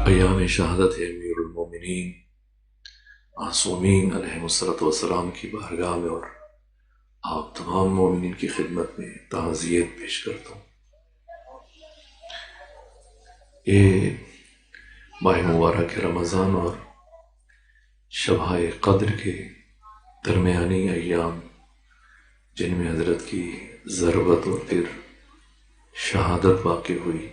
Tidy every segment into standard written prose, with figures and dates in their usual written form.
ایام شہادت امیر المومنین معصومین علیہم الصلوۃ والسلام کی بارگاہ میں اور آپ تمام مومنین کی خدمت میں تعزیت پیش کرتا ہوں۔ یہ ماہ مبارک رمضان اور شبۂ قدر کے درمیانی ایام جن میں حضرت کی ضربت اور پھر شہادت واقع ہوئی،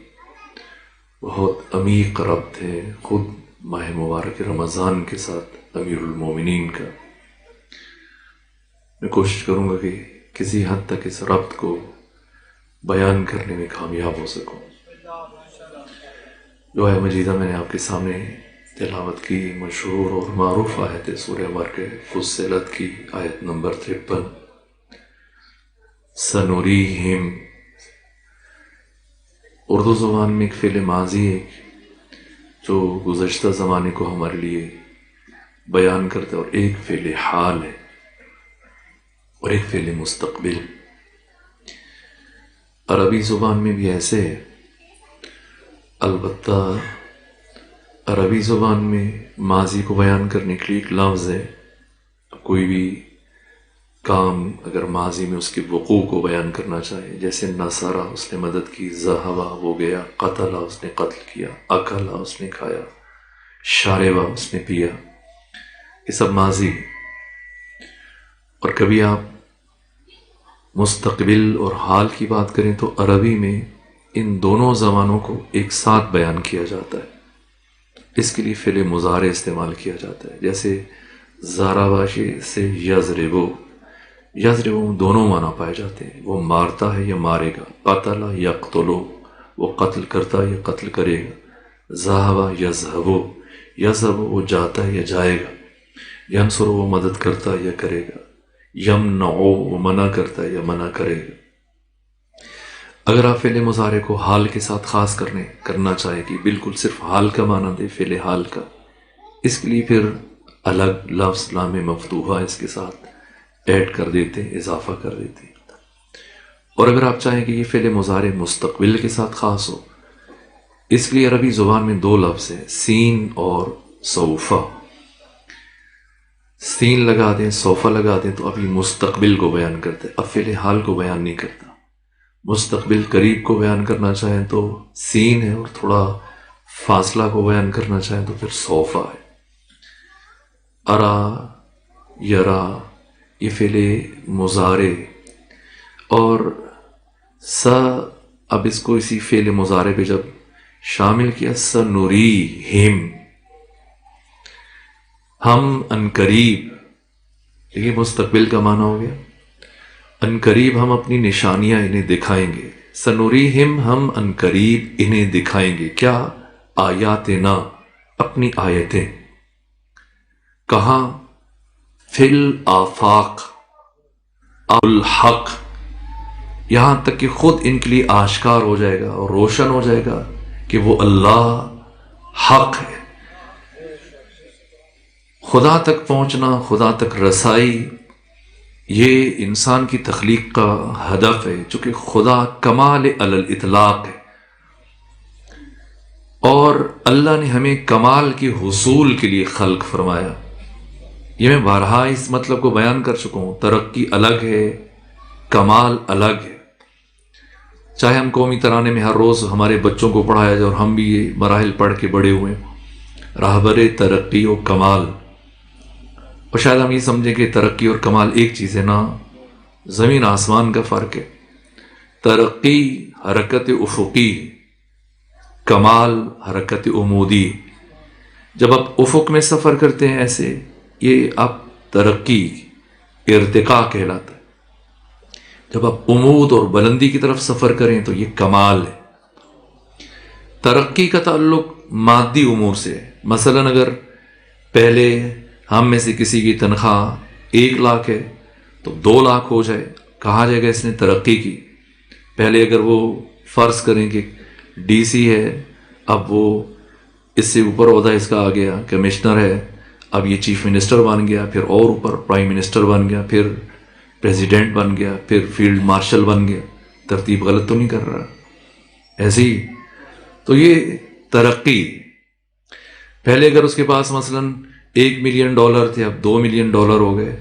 بہت عمیق ربط ہے خود ماہ مبارک رمضان کے ساتھ امیر المومنین کا۔ میں کوشش کروں گا کہ کسی حد تک اس ربط کو بیان کرنے میں کامیاب ہو سکوں۔ جو آیت مجیدہ میں نے آپ کے سامنے تلاوت کی، مشہور اور معروف آیت ہے سورہ مرک فصلت کی آیت نمبر 53، سنوریہم۔ اردو زبان میں ایک فعل ماضی ہے جو گزشتہ زمانے کو ہمارے لیے بیان کرتا ہے، اور ایک فعل حال ہے اور ایک فعل مستقبل۔ عربی زبان میں بھی ایسے ہے، البتہ عربی زبان میں ماضی کو بیان کرنے کے لیے ایک لفظ ہے۔ کوئی بھی کام اگر ماضی میں اس کے وقوع کو بیان کرنا چاہے، جیسے نصرہ اس نے مدد کی، ذہبہ وہ گیا، قتلہ اس نے قتل کیا، اکلہ اس نے کھایا، شاربہ اس نے پیا، یہ سب ماضی۔ اور کبھی آپ مستقبل اور حال کی بات کریں تو عربی میں ان دونوں زبانوں کو ایک ساتھ بیان کیا جاتا ہے، اس کے لیے فعل مضارع استعمال کیا جاتا ہے، جیسے ضربہ سے یضربو، یضربو دونوں معنی پائے جاتے ہیں، وہ مارتا ہے یا مارے گا، قتل یقتلو وہ قتل کرتا ہے یا قتل کرے گا، ذہبہ یذہبو، یذہب وہ جاتا ہے یا جائے گا، ینصر وہ مدد کرتا ہے یا کرے گا، یمنعو وہ منع کرتا ہے یا منع کرے گا۔ اگر آپ فعل مضارع کو حال کے ساتھ خاص کرنا چاہیں کہ بالکل صرف حال کا معنی دے، فعل حال کا، اس کے لیے پھر الگ لفظ لام مفتوحہ اس کے ساتھ ایڈ کر دیتے ہیں، اضافہ کر دیتے ہیں۔ اور اگر آپ چاہیں کہ یہ فعل مضارع مستقبل کے ساتھ خاص ہو، اس لیے عربی زبان میں دو لفظ ہیں، سین اور سوفہ۔ سین لگا دیں، سوفہ لگا دیں تو اب یہ مستقبل کو بیان کرتے ہیں، اب فعل حال کو بیان نہیں کرتا۔ مستقبل قریب کو بیان کرنا چاہیں تو سین ہے، اور تھوڑا فاصلہ کو بیان کرنا چاہیں تو پھر سوفہ ہے۔ ارا، یرا یہ فعل مضارع، اور اب اس کو اسی فعل مضارع پہ جب شامل کیا، سنوریہم، ہم انقریب، یہ مستقبل کا معنی ہو گیا، انقریب ہم اپنی نشانیاں انہیں دکھائیں گے، سنوریہم ہم انقریب انہیں دکھائیں گے، کیا؟ آیاتنا اپنی آیتیں۔ کہاں؟ فی الآفاق، الحق، یہاں تک کہ خود ان کے لیے آشکار ہو جائے گا اور روشن ہو جائے گا کہ وہ اللہ حق ہے۔ خدا تک پہنچنا، خدا تک رسائی، یہ انسان کی تخلیق کا ہدف ہے، چونکہ خدا کمال علی الاطلاق ہے، اور اللہ نے ہمیں کمال کے حصول کے لیے خلق فرمایا۔ یہ میں بارہا اس مطلب کو بیان کر چکا ہوں، ترقی الگ ہے، کمال الگ ہے۔ چاہے ہم قومی ترانے میں ہر روز ہمارے بچوں کو پڑھایا جائے، اور ہم بھی یہ مراحل پڑھ کے بڑے ہوئے، راہبر ترقی و کمال، اور شاید ہم یہ سمجھیں کہ ترقی اور کمال ایک چیز ہے، نہ، زمین آسمان کا فرق ہے۔ ترقی حرکت افقی، کمال حرکت عمودی۔ جب آپ افق میں سفر کرتے ہیں ایسے، یہ آپ ترقی، ارتقاء کہلاتا ہے۔ جب آپ عمود اور بلندی کی طرف سفر کریں تو یہ کمال ہے۔ ترقی کا تعلق مادی امور سے ہے، مثلا اگر پہلے ہم میں سے کسی کی تنخواہ 1 لاکھ ہے تو 2 لاکھ ہو جائے، کہا جائے گا اس نے ترقی کی۔ پہلے اگر وہ فرض کریں کہ ڈی سی ہے، اب وہ اس سے اوپر عہدہ اس کا آ گیا، کمشنر ہے، اب یہ چیف منسٹر بن گیا، پھر اور اوپر پرائم منسٹر بن گیا، پھر پریزیڈنٹ بن گیا، پھر فیلڈ مارشل بن گیا۔ ترتیب غلط تو نہیں کر رہا؟ ایسے ہی تو یہ ترقی، پہلے اگر اس کے پاس مثلاً $1 ملین تھے، اب $2 ملین ہو گئے.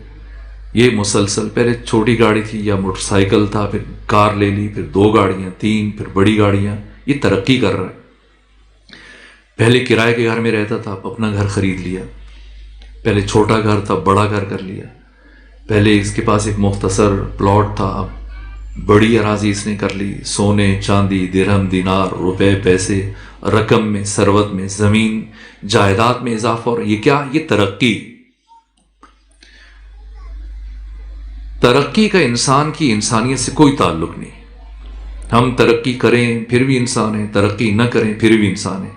یہ مسلسل، پہلے چھوٹی گاڑی تھی یا موٹر سائیکل تھا، پھر کار لے لی، پھر 2 گاڑیاں، 3، پھر بڑی گاڑیاں. یہ ترقی کر رہا ہے. پہلے کرائے کے گھر میں رہتا تھا، اب اپنا گھر خرید لیا. پہلے چھوٹا گھر تھا، بڑا گھر کر لیا. پہلے اس کے پاس ایک مختصر پلاٹ تھا، اب بڑی اراضی اس نے کر لی. سونے چاندی، درہم دینار، روپے پیسے، رقم میں، ثروت میں، زمین جائیداد میں اضافہ. اور یہ کیا؟ یہ ترقی. ترقی کا انسان کی انسانیت سے کوئی تعلق نہیں. ہم ترقی کریں پھر بھی انسان ہیں، ترقی نہ کریں پھر بھی انسان ہیں.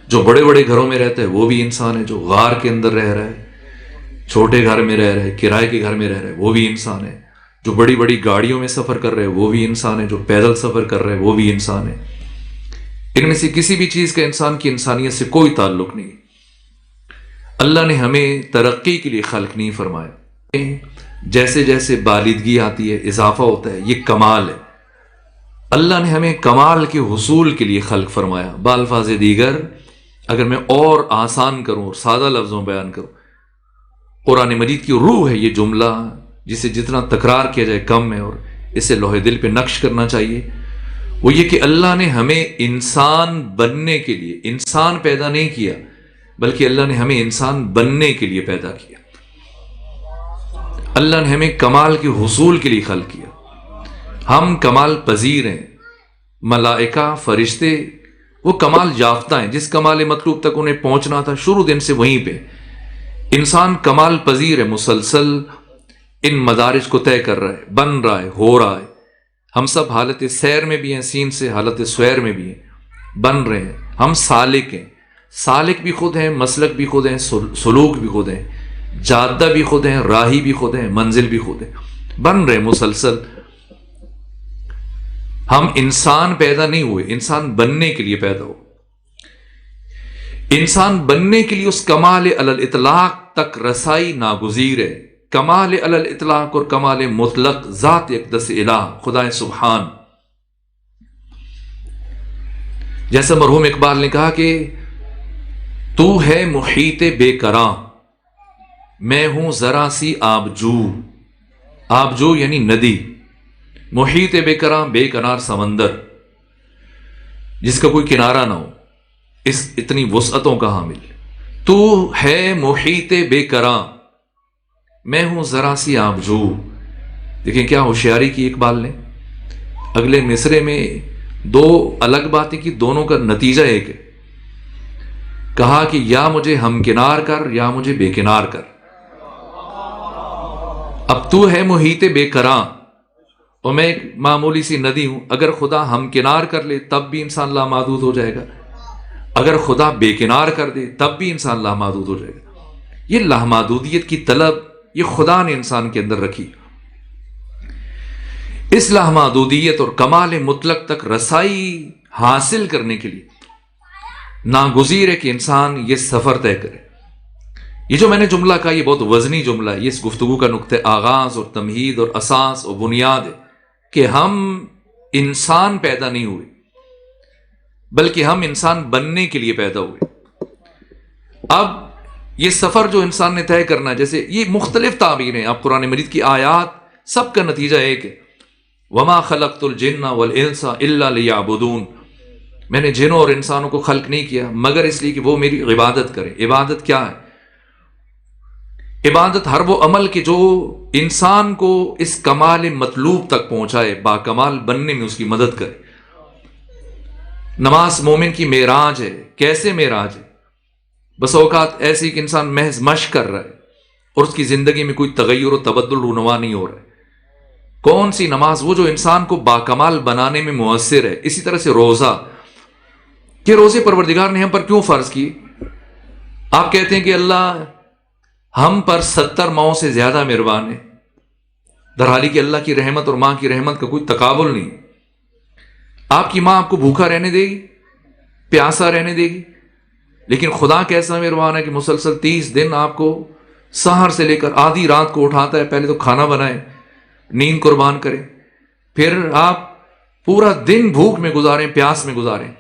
جو بڑے بڑے گھروں میں رہتا ہے وہ بھی انسان ہے، جو غار کے اندر رہ رہا ہے، چھوٹے گھر میں رہ رہا ہے، کرائے کے گھر میں رہ رہا ہے، وہ بھی انسان ہے. جو بڑی بڑی گاڑیوں میں سفر کر رہے ہیں وہ بھی انسان ہے، جو پیدل سفر کر رہے ہیں وہ بھی انسان ہے. ان میں سے کسی بھی چیز کا انسان کی انسانیت سے کوئی تعلق نہیں. اللہ نے ہمیں ترقی کے لیے خلق نہیں فرمایا. جیسے جیسے بالغی آتی ہے، اضافہ ہوتا ہے، یہ کمال ہے. اللہ نے ہمیں کمال کے حصول کے لیے خلق فرمایا. بالفاظ دیگر اگر میں اور آسان کروں اور سادہ لفظوں میں بیان کروں، قرآن مجید کی روح ہے یہ جملہ، جسے جتنا تکرار کیا جائے کم ہے، اور اسے لوح دل پہ نقش کرنا چاہیے. وہ یہ کہ اللہ نے ہمیں انسان بننے کے لیے، انسان پیدا نہیں کیا، بلکہ اللہ نے ہمیں انسان بننے کے لیے پیدا کیا. اللہ نے ہمیں کمال کے حصول کے لیے خلق کیا. ہم کمال پذیر ہیں. ملائکہ، فرشتے وہ کمال یافتہ ہیں، جس کمال مطلوب تک انہیں پہنچنا تھا شروع دن سے وہیں پہ. انسان کمال پذیر ہے، مسلسل ان مدارج کو طے کر رہا ہے، بن رہا ہے، ہو رہا ہے. ہم سب حالت سیر میں بھی ہیں، سین سے حالت سویر میں بھی ہیں، بن رہے ہیں. ہم سالک ہیں. سالک بھی خود ہیں، مسلک بھی خود ہیں، سلوک بھی خود ہیں، جادہ بھی خود ہیں، راہی بھی خود ہیں، منزل بھی خود ہیں. بن رہے مسلسل. ہم انسان پیدا نہیں ہوئے، انسان بننے کے لیے پیدا ہو. انسان بننے کے لیے اس کمال علی الاطلاق تک رسائی ناگزیر ہے. کمال علی الاطلاق اور کمال مطلق ذات اقدس الہ خدا سبحان. جیسا مرحوم اقبال نے کہا کہ تو ہے محیط بے کراں، میں ہوں ذرا سی آبجو. آبجو یعنی ندی. محیط بے کراں، بے کنار سمندر جس کا کوئی کنارہ نہ ہو، اس اتنی وسعتوں کا حامل. تو ہے محیط بے کراں، میں ہوں ذرا سی آبجو. دیکھیں کیا ہوشیاری کی اقبال نے. اگلے مصرے میں 2 الگ باتیں کی، دونوں کا نتیجہ ایک ہے. کہا کہ یا مجھے ہمکنار کر یا مجھے بے کنار کر. اب تو ہے محیط بے کراں اور میں ایک معمولی سی ندی ہوں. اگر خدا ہمکنار کر لے تب بھی انسان لامحدود ہو جائے گا، اگر خدا بے کنار کر دے تب بھی انسان لامحدود ہو جائے گا. یہ لامحدودیت کی طلب یہ خدا نے انسان کے اندر رکھی. اس لامحدودیت اور کمال مطلق تک رسائی حاصل کرنے کے لیے ناگزیر ہے کہ انسان یہ سفر طے کرے. یہ جو میں نے جملہ کہا یہ بہت وزنی جملہ ہے. یہ اس گفتگو کا نقطہ آغاز اور تمہید اور اساس اور بنیاد ہے کہ ہم انسان پیدا نہیں ہوئے بلکہ ہم انسان بننے کے لیے پیدا ہوئے. اب یہ سفر جو انسان نے طے کرنا، جیسے یہ مختلف تعبیریں آپ قرآن مجید کی آیات سب کا نتیجہ ایک ہے. وما خلقت الجن والانس الا لیعبدون. میں نے جنوں اور انسانوں کو خلق نہیں کیا مگر اس لیے کہ وہ میری عبادت کریں. عبادت کیا ہے؟ عبادت ہر وہ عمل کہ جو انسان کو اس کمال مطلوب تک پہنچائے، با کمال بننے میں اس کی مدد کرے. نماز مومن کی معراج ہے. کیسے معراج ہے؟ بس اوقات ایسی کہ انسان محض مشق کر رہا ہے اور اس کی زندگی میں کوئی تغیر و تبدل رونما نہیں ہو رہا ہے. کون سی نماز؟ وہ جو انسان کو با کمال بنانے میں مؤثر ہے. اسی طرح سے روزہ، کہ روزے پروردگار نے ہم پر کیوں فرض کی؟ آپ کہتے ہیں کہ اللہ ہم پر 70 ماؤں سے زیادہ مہربان ہے، درحالی کہ اللہ کی رحمت اور ماں کی رحمت کا کوئی تقابل نہیں. آپ کی ماں آپ کو بھوکا رہنے دے گی، پیاسا رہنے دے گی، لیکن خدا کیسا مہربان ہے کہ مسلسل 30 دن آپ کو سحر سے لے کر آدھی رات کو اٹھاتا ہے. پہلے تو کھانا بنائے، نیند قربان کرے، پھر آپ پورا دن بھوک میں گزاریں، پیاس میں گزاریں.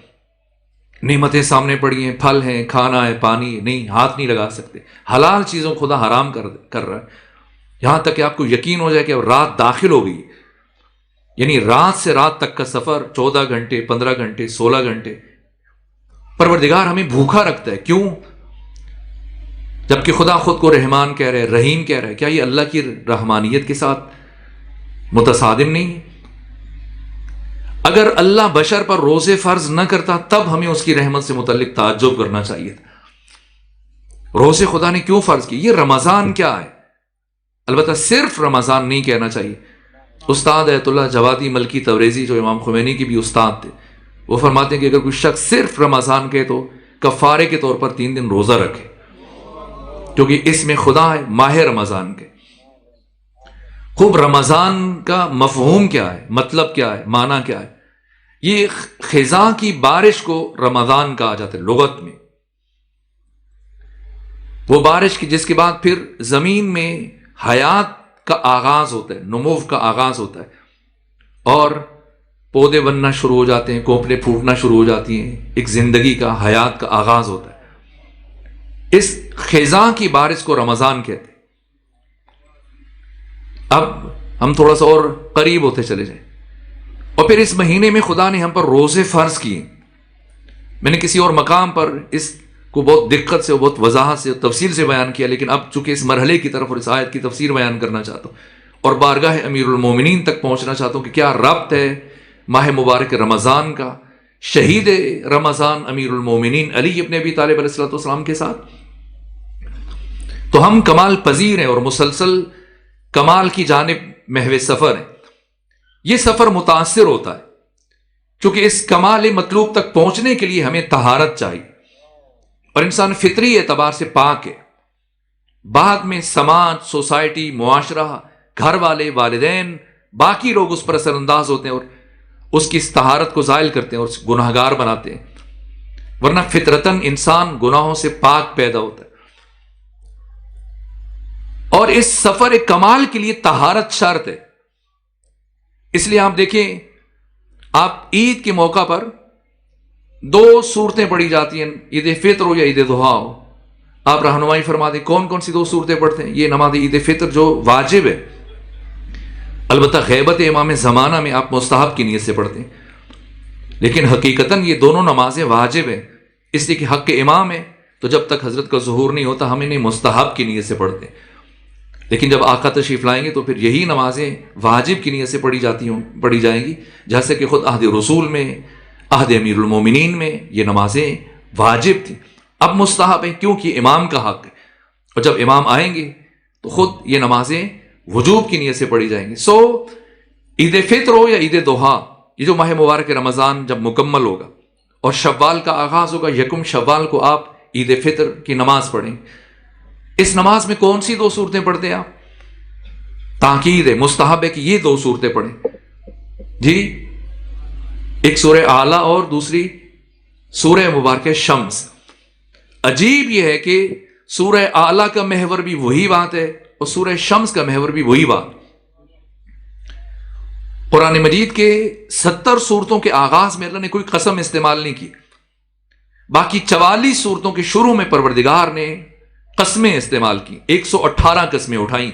نعمتیں سامنے پڑی ہیں، پھل ہیں، کھانا ہے، پانی نہیں، ہاتھ نہیں لگا سکتے، حلال چیزوں کو خدا حرام کر رہا ہے، یہاں تک کہ آپ کو یقین ہو جائے کہ اب رات داخل ہو گئی، یعنی رات سے رات تک کا سفر 14 گھنٹے، 15 گھنٹے، 16 گھنٹے پروردگار ہمیں بھوکا رکھتا ہے، کیوں؟ جبکہ خدا خود کو رحمان کہہ رہے، رحیم کہہ رہے، کیا یہ اللہ کی رحمانیت کے ساتھ متصادم نہیں ہے؟ اگر اللہ بشر پر روزے فرض نہ کرتا تب ہمیں اس کی رحمت سے متعلق تعجب کرنا چاہیے تھا۔ روزے خدا نے کیوں فرض کی؟ یہ رمضان کیا ہے؟ البتہ صرف رمضان نہیں کہنا چاہیے۔ استاد ایت اللہ جوادی ملکی توریزی جو امام خمینی کی بھی استاد تھے، وہ فرماتے ہیں کہ اگر کوئی شخص صرف رمضان کہے تو کفارے کے طور پر 3 دن روزہ رکھے، کیونکہ اس میں خدا ہے، ماہ رمضان کے۔ خوب رمضان کا مفہوم کیا ہے، مطلب کیا ہے، معنی کیا ہے؟ یہ خزاں کی بارش کو رمضان کہا جاتا ہے لغت میں، وہ بارش کی جس کے بعد پھر زمین میں حیات کا آغاز ہوتا ہے، نمو کا آغاز ہوتا ہے، اور پودے بننا شروع ہو جاتے ہیں، کوپلیں پھوٹنا شروع ہو جاتی ہیں، ایک زندگی کا، حیات کا آغاز ہوتا ہے۔ اس خزاں کی بارش کو رمضان کہتے ہیں۔ اب ہم تھوڑا سا اور قریب ہوتے چلے جائیں، اور پھر اس مہینے میں خدا نے ہم پر روزے فرض کیے۔ میں نے کسی اور مقام پر اس کو بہت دقت سے، بہت وضاحت سے، تفصیل سے بیان کیا، لیکن اب چونکہ اس مرحلے کی طرف اور اس آیت کی تفسیر بیان کرنا چاہتا ہوں اور بارگاہ امیر المومنین تک پہنچنا چاہتا ہوں کہ کیا ربط ہے ماہ مبارک رمضان کا شہید رمضان امیر المومنین علی ابن ابی طالب علیہ السلام کے ساتھ۔ تو ہم کمال پذیر ہیں اور مسلسل کمال کی جانب محو سفر ہیں۔ یہ سفر متاثر ہوتا ہے کیونکہ اس کمال مطلوب تک پہنچنے کے لیے ہمیں طہارت چاہیے، اور انسان فطری اعتبار سے پاک ہے۔ بعد میں سماج، سوسائٹی، معاشرہ، گھر والے، والدین، باقی لوگ اس پر اثر انداز ہوتے ہیں اور اس کی اس طہارت کو زائل کرتے ہیں اور گناہ گار بناتے ہیں، ورنہ فطرتاً انسان گناہوں سے پاک پیدا ہوتا ہے۔ اور اس سفر کمال کے لیے طہارت شرط ہے۔ اس لیے آپ دیکھیں، آپ عید کے موقع پر 2 صورتیں پڑھی جاتی ہیں، عید فطر ہو یا عید ضحیٰ ہو، آپ رہنمائی فرما دیں کون کون سی 2 صورتیں پڑھتے ہیں؟ یہ نماز عید فطر جو واجب ہے، البتہ غیبت امام زمانہ میں آپ مستحب کی نیت سے پڑھتے ہیں، لیکن حقیقتاً یہ دونوں نمازیں واجب ہیں، اس لیے کہ حق امام ہے، تو جب تک حضرت کا ظہور نہیں ہوتا ہم انہیں مستحب کی نیت سے پڑھتے ہیں، لیکن جب آقا تشریف لائیں گے تو پھر یہی نمازیں واجب کی نیت سے پڑھی جائیں گی، جیسے کہ خود عہد رسول میں، عہد امیر المومنین میں یہ نمازیں واجب تھیں، اب مستحب ہیں کیونکہ امام کا حق ہے، اور جب امام آئیں گے تو خود یہ نمازیں وجوب کی نیت سے پڑھی جائیں گی۔ سو عید فطر ہو یا عید ضحیٰ، یہ جو ماہ مبارک رمضان جب مکمل ہوگا اور شوال کا آغاز ہوگا، 1 شوال کو آپ عید فطر کی نماز پڑھیں۔ اس نماز میں کون سی 2 صورتیں پڑھتے ہیں آپ؟ تاکید ہے، مستحب ہے کہ یہ 2 صورتیں پڑھیں جی، ایک سورہ اعلیٰ اور دوسری سورہ مبارکہ شمس۔ عجیب یہ ہے کہ سورہ اعلیٰ کا محور بھی وہی بات ہے اور سورہ شمس کا محور بھی وہی بات۔ قرآن مجید کے 70 صورتوں کے آغاز میں اللہ نے کوئی قسم استعمال نہیں کی، باقی 44 صورتوں کے شروع میں پروردگار نے قسمیں استعمال کی، 118 قسمیں اٹھائیں۔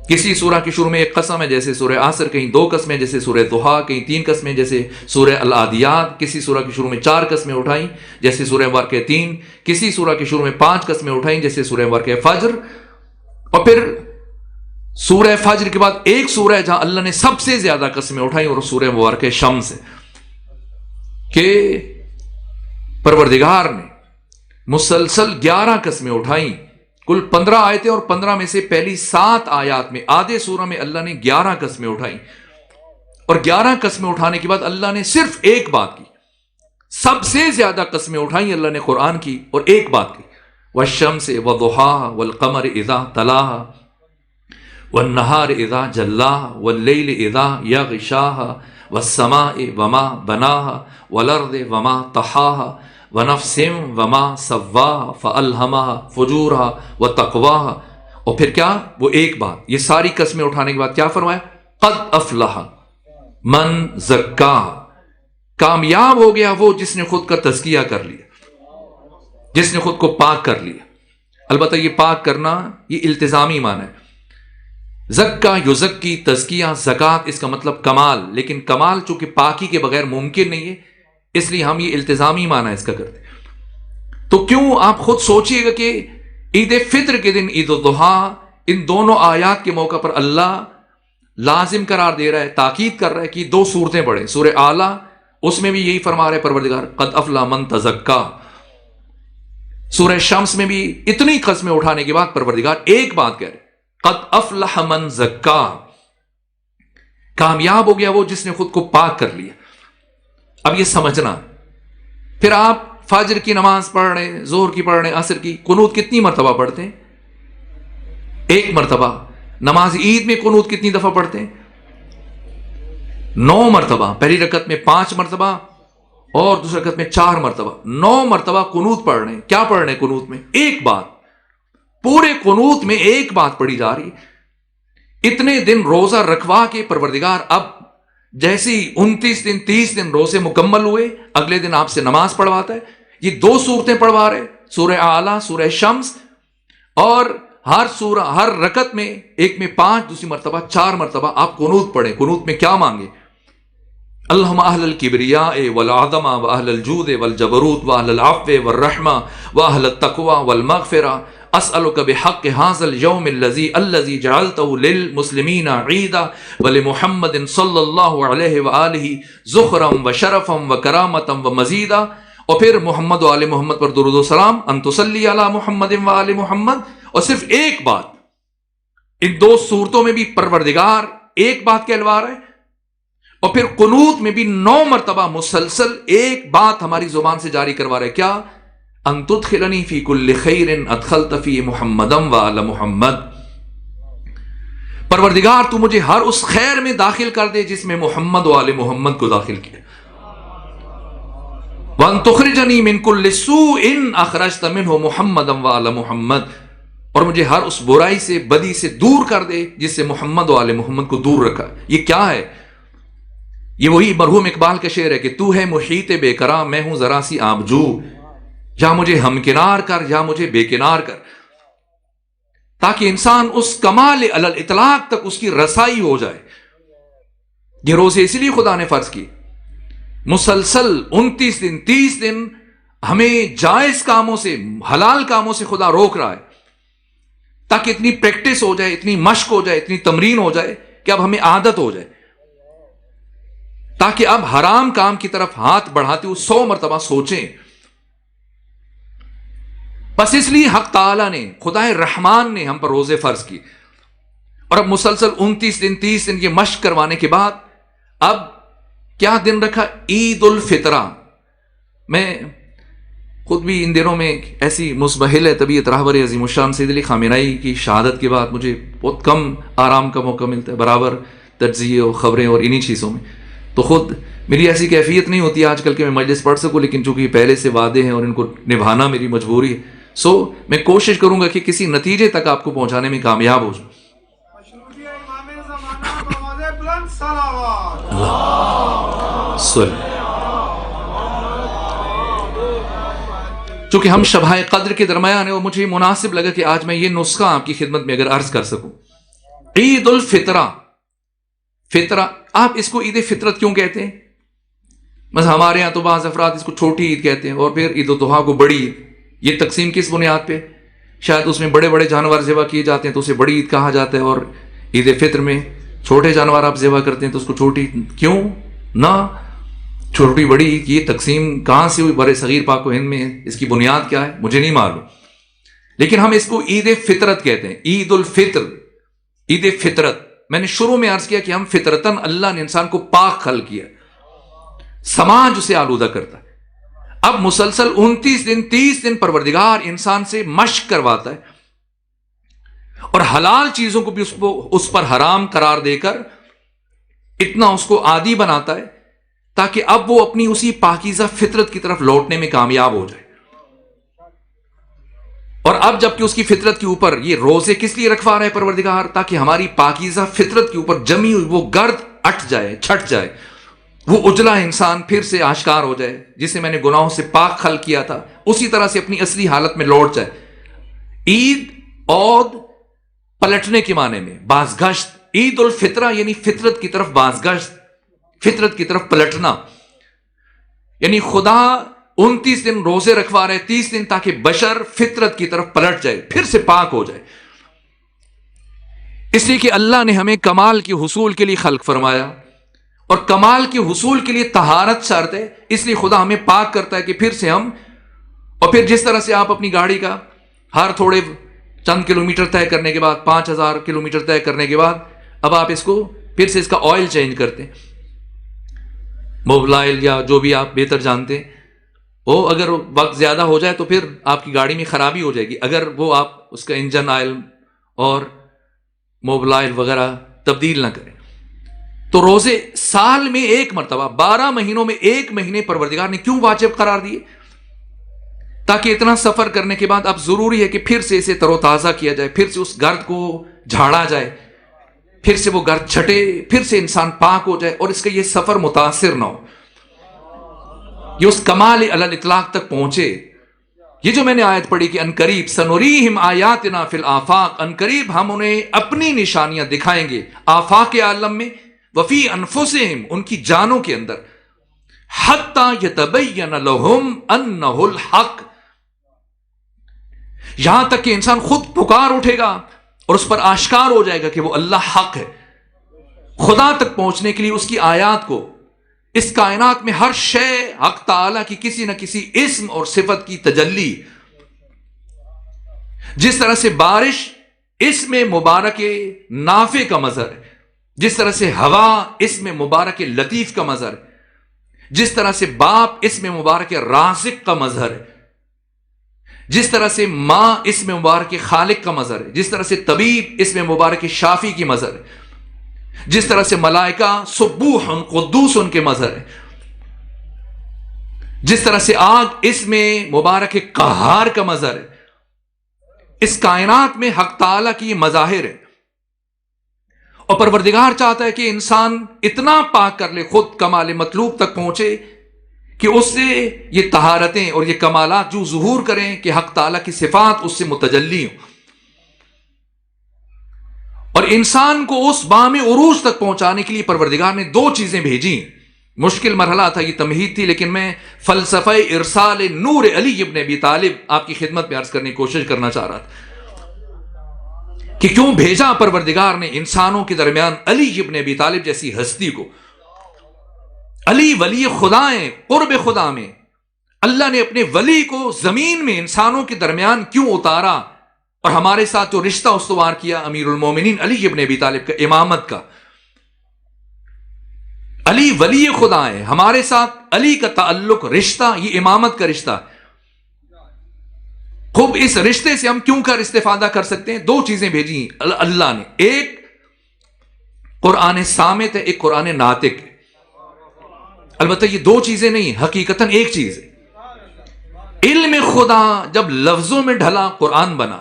کسی سورہ کے شروع میں ایک قسم ہے جیسے سورہ عصر، کہیں 2 قسمیں جیسے سورہ ضحیٰ، کہیں 3 قسمیں جیسے سورہ العادیات، کسی سورہ کے شروع میں 4 قسمیں اٹھائیں جیسے سورہ مبارکہ 3، کسی سورہ کے شروع میں 5 قسمیں اٹھائیں جیسے سورہ مبارکہ فجر، اور پھر سورہ فجر کے بعد ایک سورہ ہے جہاں اللہ نے سب سے زیادہ قسمیں اٹھائیں اور سورہ مبارکہ شمس ہے، کہ پروردگار نے مسلسل 11 قسمیں اٹھائیں، کل 15 آیتیں، اور 15 میں سے پہلی 7 آیات میں آدھے سورہ میں اللہ نے 11 قسمیں اٹھائیں، اور 11 قسمیں اٹھانے کے بعد اللہ نے صرف ایک بات کی، سب سے زیادہ قسمیں اٹھائیں اللہ نے قرآن کی اور ایک بات کی، والشمس وضحاها والقمر اذا تلاها والنهار اذا جلاها والليل اذا يغشاها والسماء وما بناها والارض وما طحاها ونفس وما سواها فألهمها فجورها وتقواها، اور پھر کیا؟ وہ ایک بات، یہ ساری قسمیں اٹھانے کے بعد کیا فرمایا؟ قد افلح من زکاها، کامیاب ہو گیا وہ جس نے خود کا تزکیہ کر لیا، جس نے خود کو پاک کر لیا۔ البتہ یہ پاک کرنا یہ التزامی معنی ہے۔ زکا یزکی، تزکیہ، زکات، اس کا مطلب کمال، لیکن کمال چونکہ پاکی کے بغیر ممکن نہیں ہے اس لیے ہم یہ التزامی معنی اس کا کرتے ہیں۔ تو کیوں آپ خود سوچئے گا کہ عید فطر کے دن عید الاضحیٰ، ان دونوں آیات کے موقع پر اللہ لازم قرار دے رہا ہے، تاکید کر رہا ہے کہ دو صورتیں پڑھیں۔ سورہ اعلیٰ اس میں بھی یہی فرما رہے پروردگار قد افلح من تزکا، سورہ شمس میں بھی اتنی قسمیں اٹھانے کے بعد پروردگار ایک بات کہہ رہے قد افلح من زکا، کامیاب ہو گیا وہ جس نے خود کو پاک کر لیا۔ اب یہ سمجھنا، پھر آپ فجر کی نماز پڑھ رہے ہیں، ظہر کی پڑھ رہے ہیں، عصر کی، قنوت کتنی مرتبہ پڑھتے ہیں؟ ایک مرتبہ۔ نماز عید میں قنوت کتنی دفعہ پڑھتے ہیں؟ 9 مرتبہ۔ پہلی رکعت میں 5 مرتبہ اور دوسری رکعت میں 4 مرتبہ، 9 مرتبہ قنوت پڑھ رہے ہیں۔ کیا پڑھ رہے ہیں قنوت میں؟ ایک بات، پورے قنوت میں ایک بات پڑھی جا رہی ہے۔ اتنے دن روزہ رکھوا کے پروردگار اب جیسے 29 دن 30 دن روزے مکمل ہوئے، اگلے دن آپ سے نماز پڑھواتا ہے۔ یہ دو صورتیں پڑھوا رہے، سورہ اعلیٰ، سورہ شمس، اور ہر سورہ ہر رکعت میں ایک میں 5، دوسری مرتبہ 4 مرتبہ آپ قنوت پڑھیں۔ قنوت میں کیا مانگے؟ اللہم اہل الکبریاء والعظمہ واہل الجود والجبروت واہل العفو والرحمہ واہل التقوی والمغفرہ اسألک بحق ھذا اليوم الذی جعلتہ للمسلمین عیدا ولمحمد صلی اللہ علیہ وآلہ ذخرا وشرفا وکرامتا ومزیدا، اور پھر محمد و آل محمد پر درود و سلام، ان تصلی علی محمد و آل محمد۔ اور صرف ایک بات، ان دو صورتوں میں بھی پروردگار ایک بات کہلوا رہا ہے، اور پھر قنوت میں بھی 9 مرتبہ مسلسل ایک بات ہماری زبان سے جاری کروا رہا ہے۔ کیا؟ ان تدخلنی فی کل خیر ادخلت فی محمدا وآل محمد، پروردگار تو مجھے ہر اس خیر میں داخل کر دے جس میں محمد و آل محمد کو داخل کیا۔ وان تخرجنی من کل سوء اخرجت منہ محمدا وآل محمد، اور مجھے ہر اس برائی سے، بدی سے دور کر دے جس سے محمد و آل محمد کو دور رکھا۔ یہ کیا ہے؟ یہ وہی مرحوم اقبال کا شعر ہے کہ تو ہے محیط بے قرار، میں ہوں ذرا سی آبجو، یا مجھے ہمکنار کر یا مجھے بے کنار کر، تاکہ انسان اس کمال علی الاطلاق تک اس کی رسائی ہو جائے۔ یہ روزے اس لیے خدا نے فرض کی، مسلسل 29 دن 30 دن ہمیں جائز کاموں سے، حلال کاموں سے خدا روک رہا ہے، تاکہ اتنی پریکٹس ہو جائے، اتنی مشق ہو جائے، اتنی تمرین ہو جائے کہ اب ہمیں عادت ہو جائے، تاکہ اب حرام کام کی طرف ہاتھ بڑھاتے ہوئے 100 مرتبہ سوچیں۔ بس اس لیے حق تعالیٰ نے، خدا رحمان نے ہم پر روزے فرض کی، اور اب مسلسل 29 دن 30 دن کی مشق کروانے کے بعد اب کیا دن رکھا؟ عید الفطرہ۔ میں خود بھی ان دنوں میں ایسی مصبحل ہے طبیعت رہبر عظیم الشان سید علی خامنہئی کی شہادت کے بعد مجھے بہت کم آرام کا موقع ملتا ہے، برابر تجزیے اور خبریں اور انہی چیزوں میں، تو خود میری ایسی کیفیت نہیں ہوتی آج کل کہ میں مجلس پڑھ سکوں، لیکن چونکہ پہلے سے وعدے ہیں اور ان کو نبھانا میری مجبوری ہے، سو میں کوشش کروں گا کہ کسی نتیجے تک آپ کو پہنچانے میں کامیاب ہو جاؤں۔ چونکہ ہم شبہ قدر کے درمیان ہیں اور مجھے مناسب لگا کہ آج میں یہ نسخہ آپ کی خدمت میں اگر عرض کر سکوں۔ عید الفطرہ، فطرہ، آپ اس کو عید فطرت کیوں کہتے ہیں؟ مثلا ہمارے یہاں تو بعض افراد اس کو چھوٹی عید کہتے ہیں، اور پھر عید الاضحیٰ کو بڑی عید۔ یہ تقسیم کس بنیاد پہ؟ شاید اس میں بڑے بڑے جانور ذبح کیے جاتے ہیں تو اسے بڑی عید کہا جاتا ہے، اور عید فطر میں چھوٹے جانور آپ ذبح کرتے ہیں تو اس کو چھوٹی عید کیوں نہ؟ چھوٹی بڑی عید کی یہ تقسیم کہاں سے ہوئی بر صغیر پاک و ہند میں؟ اس کی بنیاد کیا ہے مجھے نہیں معلوم، لیکن ہم اس کو عید فطرت کہتے ہیں، عید الفطر، عید فطرت۔ میں نے شروع میں عرض کیا کہ ہم فطرتاً اللہ نے انسان کو پاک خلق کیا، سماج اسے آلودہ کرتا ہے۔ اب مسلسل 29 دن 30 دن پروردگار انسان سے مشق کرواتا ہے، اور حلال چیزوں کو بھی اس پر حرام قرار دے کر اتنا اس کو عادی بناتا ہے تاکہ اب وہ اپنی اسی پاکیزہ فطرت کی طرف لوٹنے میں کامیاب ہو جائے۔ اور اب جبکہ اس کی فطرت کے اوپر یہ روزے کس لیے رکھوا رہے پروردگار؟ تاکہ ہماری پاکیزہ فطرت کے اوپر جمی ہوئی وہ گرد اٹھ جائے، چھٹ جائے، وہ اجلا انسان پھر سے آشکار ہو جائے، جسے میں نے گناہوں سے پاک خلق کیا تھا اسی طرح سے اپنی اصلی حالت میں لوٹ جائے۔ عید عود پلٹنے کے معنی میں بازگشت، عید الفطرہ یعنی فطرت کی طرف بازگشت، فطرت کی طرف پلٹنا، یعنی خدا 29 دن روزے رکھوا رہے 30 دن تاکہ بشر فطرت کی طرف پلٹ جائے، پھر سے پاک ہو جائے۔ اس لیے کہ اللہ نے ہمیں کمال کے حصول کے لیے خلق فرمایا، اور کمال کے حصول کے لیے طہارت شرط ہے، اس لیے خدا ہمیں پاک کرتا ہے کہ پھر سے ہم، اور پھر جس طرح سے آپ اپنی گاڑی کا ہر تھوڑے چند کلومیٹر طے کرنے کے بعد 5000 کلومیٹر طے کرنے کے بعد اب آپ اس کو پھر سے اس کا آئل چینج کرتے ہیں، موبلائل یا جو بھی آپ بہتر جانتے ہیں، وہ اگر وقت زیادہ ہو جائے تو پھر آپ کی گاڑی میں خرابی ہو جائے گی اگر وہ آپ اس کا انجن آئل اور موبلائل وغیرہ تبدیل نہ کریں۔ تو روزے سال میں ایک مرتبہ، 12 مہینوں میں ایک مہینے پروردگار نے کیوں واجب قرار دیے؟ تاکہ اتنا سفر کرنے کے بعد اب ضروری ہے کہ پھر سے اسے تر و تازہ کیا جائے، پھر سے اس گرد کو جھاڑا جائے، پھر سے وہ گرد چھٹے، پھر سے انسان پاک ہو جائے اور اس کا یہ سفر متاثر نہ ہو، یہ اس کمال علی الاطلاق تک پہنچے۔ یہ جو میں نے آیت پڑھی کہ انقریب سنوریہم آیاتنا فی الآفاق، انقریب ہم انہیں اپنی نشانیاں دکھائیں گے آفاق عالم میں، وفی انفسہم ان کی جانوں کے اندر، حتی یتبین لہم انہ الحق، یہاں تک کہ انسان خود پکار اٹھے گا اور اس پر آشکار ہو جائے گا کہ وہ اللہ حق ہے۔ خدا تک پہنچنے کے لیے اس کی آیات کو، اس کائنات میں ہر شے حق تعالیٰ کی کسی نہ کسی اسم اور صفت کی تجلی، جس طرح سے بارش اسم مبارک نافع کا مظہر ہے، جس طرح سے ہوا اسم مبارک لطیف کا مظہر ہے، جس طرح سے باپ اسم مبارک رازق کا مظہر ہے، جس طرح سے ماں اسم مبارک خالق کا مظہر ہے، جس طرح سے طبیب اسم مبارک شافی کی مظہر ہے، جس طرح سے ملائکہ سبوح قدوس ان کے مظہر ہے، جس طرح سے آگ اسم مبارک قہار کا مظہر ہے۔ اس کائنات میں حق تعالیٰ کی یہ مظاہر ہے، اور پروردگار چاہتا ہے کہ انسان اتنا پاک کر لے، خود کمال مطلوب تک پہنچے کہ اس سے یہ طہارتیں اور یہ کمالات جو ظہور کریں کہ حق تعالیٰ کی صفات اس سے متجلی ہوں، اور انسان کو اس بام عروج تک پہنچانے کے لیے پروردگار نے 2 چیزیں بھیجی ہیں۔ مشکل مرحلہ تھا، یہ تمہید تھی، لیکن میں فلسفہ ارسال نور علی ابن ابی طالب آپ کی خدمت میں عرض کرنے کی کوشش کرنا چاہ رہا تھا کہ کیوں بھیجا پروردگار نے انسانوں کے درمیان علی ابن ابی طالب جیسی ہستی کو۔ علی ولی خدا ہیں، قرب خدا میں اللہ نے اپنے ولی کو زمین میں انسانوں کے درمیان کیوں اتارا، اور ہمارے ساتھ جو رشتہ استوار کیا امیر المومنین علی ابن ابی طالب کا، امامت کا۔ علی ولی خدا ہے، ہمارے ساتھ علی کا تعلق، رشتہ، یہ امامت کا رشتہ۔ خوب اس رشتے سے ہم کیوں کر استفادہ کر سکتے ہیں؟ 2 چیزیں بھیجی اللہ نے، ایک قرآن صامت ہے، ایک قرآن ناطق ہے۔ البتہ یہ 2 چیزیں نہیں، حقیقتاً ایک چیز ہے۔ علم خدا جب لفظوں میں ڈھلا قرآن بنا،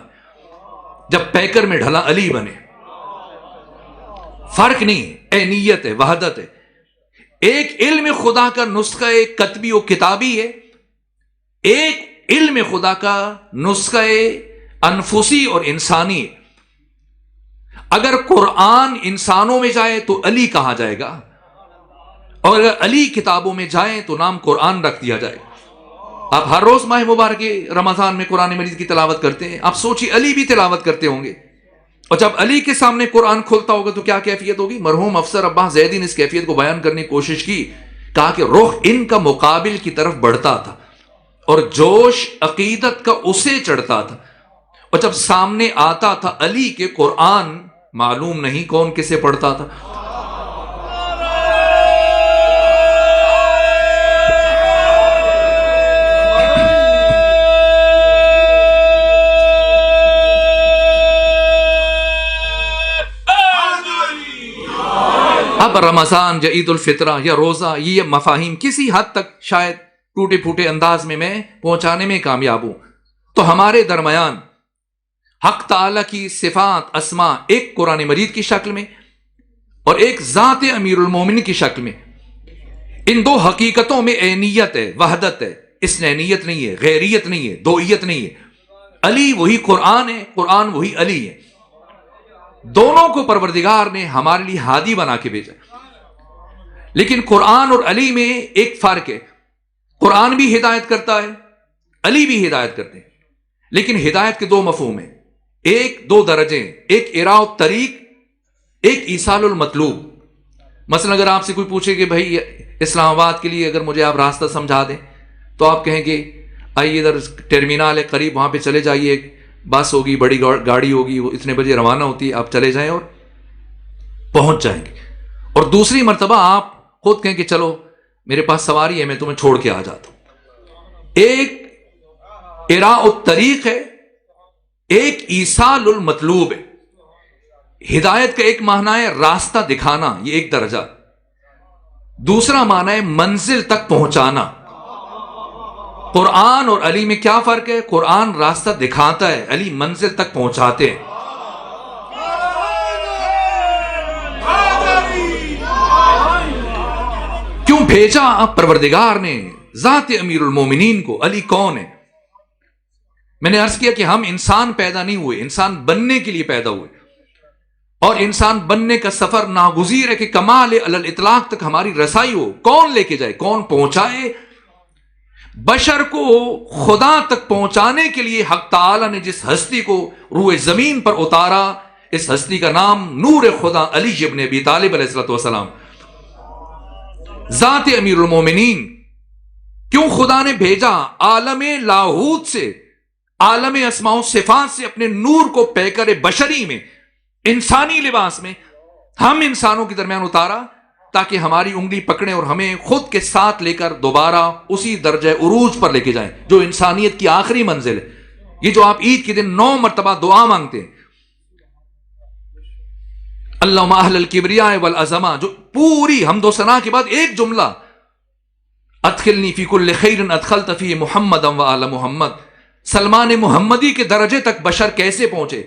جب پیکر میں ڈھلا علی بنے۔ فرق نہیں، عینیت ہے، وحدت ہے۔ ایک علم خدا کا نسخہ کتبی و کتابی ہے، ایک علم خدا کا نسخہ انفسی اور انسانی ہے۔ اگر قرآن انسانوں میں جائے تو علی کہا جائے گا، اور اگر علی کتابوں میں جائیں تو نام قرآن رکھ دیا جائے گا۔ آپ ہر روز ماہ مبارک رمضان میں قرآن مجید کی تلاوت کرتے ہیں، آپ سوچیے علی بھی تلاوت کرتے ہوں گے، اور جب علی کے سامنے قرآن کھلتا ہوگا تو کیا کیفیت ہوگی؟ مرحوم افسر عباس زیدی نے اس کیفیت کو بیان کرنے کی کوشش کی، کہا کہ رخ ان کا مقابل کی طرف بڑھتا تھا اور جوش عقیدت کا اسے چڑھتا تھا، اور جب سامنے آتا تھا علی کے قرآن، معلوم نہیں کون کسے پڑھتا تھا۔ اب رمضان یا عید الفطرہ یا روزہ، یہ مفاہیم کسی حد تک شاید ٹوٹے پھوٹے انداز میں پہنچانے میں کامیاب ہوں، تو ہمارے درمیان حق تعالیٰ کی صفات، اسماء، ایک قرآن مجید کی شکل میں اور ایک ذات امیر المومنین کی شکل میں، ان دو حقیقتوں میں اینیت ہے، وحدت ہے، اسنینیت نہیں ہے، غیریت نہیں ہے، دوئیت نہیں ہے۔ علی وہی قرآن ہے، قرآن وہی علی ہے۔ دونوں کو پروردگار نے ہمارے لیے ہادی بنا کے بھیجا، لیکن قرآن اور علی میں ایک فرق ہے۔ قرآن بھی ہدایت کرتا ہے، علی بھی ہدایت کرتے ہیں، لیکن ہدایت کے دو مفہوم ہیں، ایک دو درجے ہیں، ایک اراء الطریق، ایک ایصال المطلوب۔ مثلا اگر آپ سے کوئی پوچھے کہ بھائی اسلام آباد کے لیے اگر مجھے آپ راستہ سمجھا دیں، تو آپ کہیں گے آئیے ادھر ٹرمینل ہے قریب، وہاں پہ چلے جائیے، بس ہوگی، بڑی گاڑی ہوگی، وہ اتنے بجے روانہ ہوتی ہے، آپ چلے جائیں اور پہنچ جائیں گے۔ اور دوسری مرتبہ آپ خود کہیں کہ چلو میرے پاس سواری ہے، میں تمہیں چھوڑ کے آ جاتا ہوں۔ ایک اراء الطریق ہے، ایک ایصال المطلوب ہے۔ ہدایت کا ایک معنی ہے راستہ دکھانا، یہ ایک درجہ، دوسرا معنی ہے منزل تک پہنچانا۔ قرآن اور علی میں کیا فرق ہے؟ قرآن راستہ دکھاتا ہے، علی منزل تک پہنچاتے ہیں۔ کیوں بھیجا پروردگار نے ذات امیر المومنین کو؟ علی کون ہے؟ میں نے عرض کیا کہ ہم انسان پیدا نہیں ہوئے، انسان بننے کے لیے پیدا ہوئے، اور انسان بننے کا سفر ناگزیر ہے کہ کمال علی الاطلاق تک ہماری رسائی ہو۔ کون لے کے جائے، کون پہنچائے؟ بشر کو خدا تک پہنچانے کے لیے حق تعالی نے جس ہستی کو روئے زمین پر اتارا، اس ہستی کا نام نور خدا علی ابن ابی طالب علیہ الصلوۃ والسلام، ذات امیر المومنین۔ کیوں خدا نے بھیجا؟ عالم لاہوت سے، عالم اسماء و صفات سے اپنے نور کو پیکر بشری میں، انسانی لباس میں ہم انسانوں کے درمیان اتارا، تاکہ ہماری انگلی پکڑیں اور ہمیں خود کے ساتھ لے کر دوبارہ اسی درجہ عروج پر لے کے جائیں جو انسانیت کی آخری منزل ہے۔ یہ جو آپ عید کے دن 9 مرتبہ دعا مانگتے ہیں، اللہم اہل الکبریاء والعظمہ، جو پوری حمد و ثنا کے بعد ایک جملہ، ادخلنی فی کل خیر ادخلت فی محمد و آل محمد۔ سلمان محمدی کے درجے تک بشر کیسے پہنچے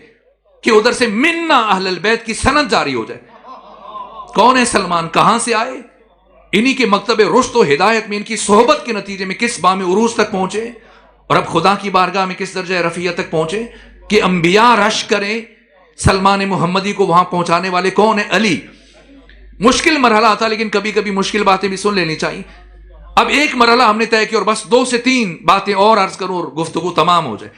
کہ ادھر سے منا اہل البیت کی سند جاری ہو جائے؟ کون ہے سلمان؟ کہاں سے آئے؟ انہی کے مکتب رشد و ہدایت میں، ان کی صحبت کے نتیجے میں کس بام عروج تک پہنچے، اور اب خدا کی بارگاہ میں کس درجہ رفیع تک پہنچے کہ انبیاء رش کریں۔ سلمان محمدی کو وہاں پہنچانے والے کون ہیں؟ علی۔ مشکل مرحلہ تھا، لیکن کبھی کبھی مشکل باتیں بھی سن لینی چاہیے۔ اب ایک مرحلہ ہم نے طے کیا، اور بس 2 سے 3 باتیں اور عرض کروں اور گفتگو تمام ہو جائے۔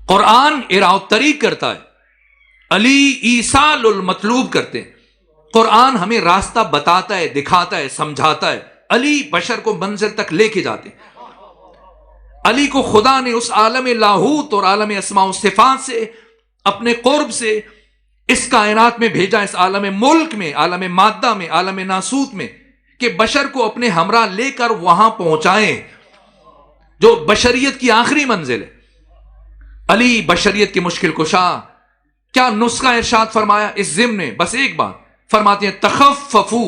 قرآن اراء الطریق کرتا ہے، علی ایصال المطلوب کرتے ہیں۔ قرآن ہمیں راستہ بتاتا ہے، دکھاتا ہے، سمجھاتا ہے، علی بشر کو منزل تک لے کے جاتے ہیں۔ علی کو خدا نے اس عالم لاہوت اور عالم اسماء و صفات سے، اپنے قرب سے اس کائنات میں بھیجا، اس عالم ملک میں، عالم مادہ میں، عالم ناسوت میں، کہ بشر کو اپنے ہمراہ لے کر وہاں پہنچائیں جو بشریت کی آخری منزل ہے۔ علی بشریت کی مشکل کشا۔ کیا نسخہ ارشاد فرمایا اس ضمن میں؟ بس ایک بات فرماتے ہیں، تخففو۔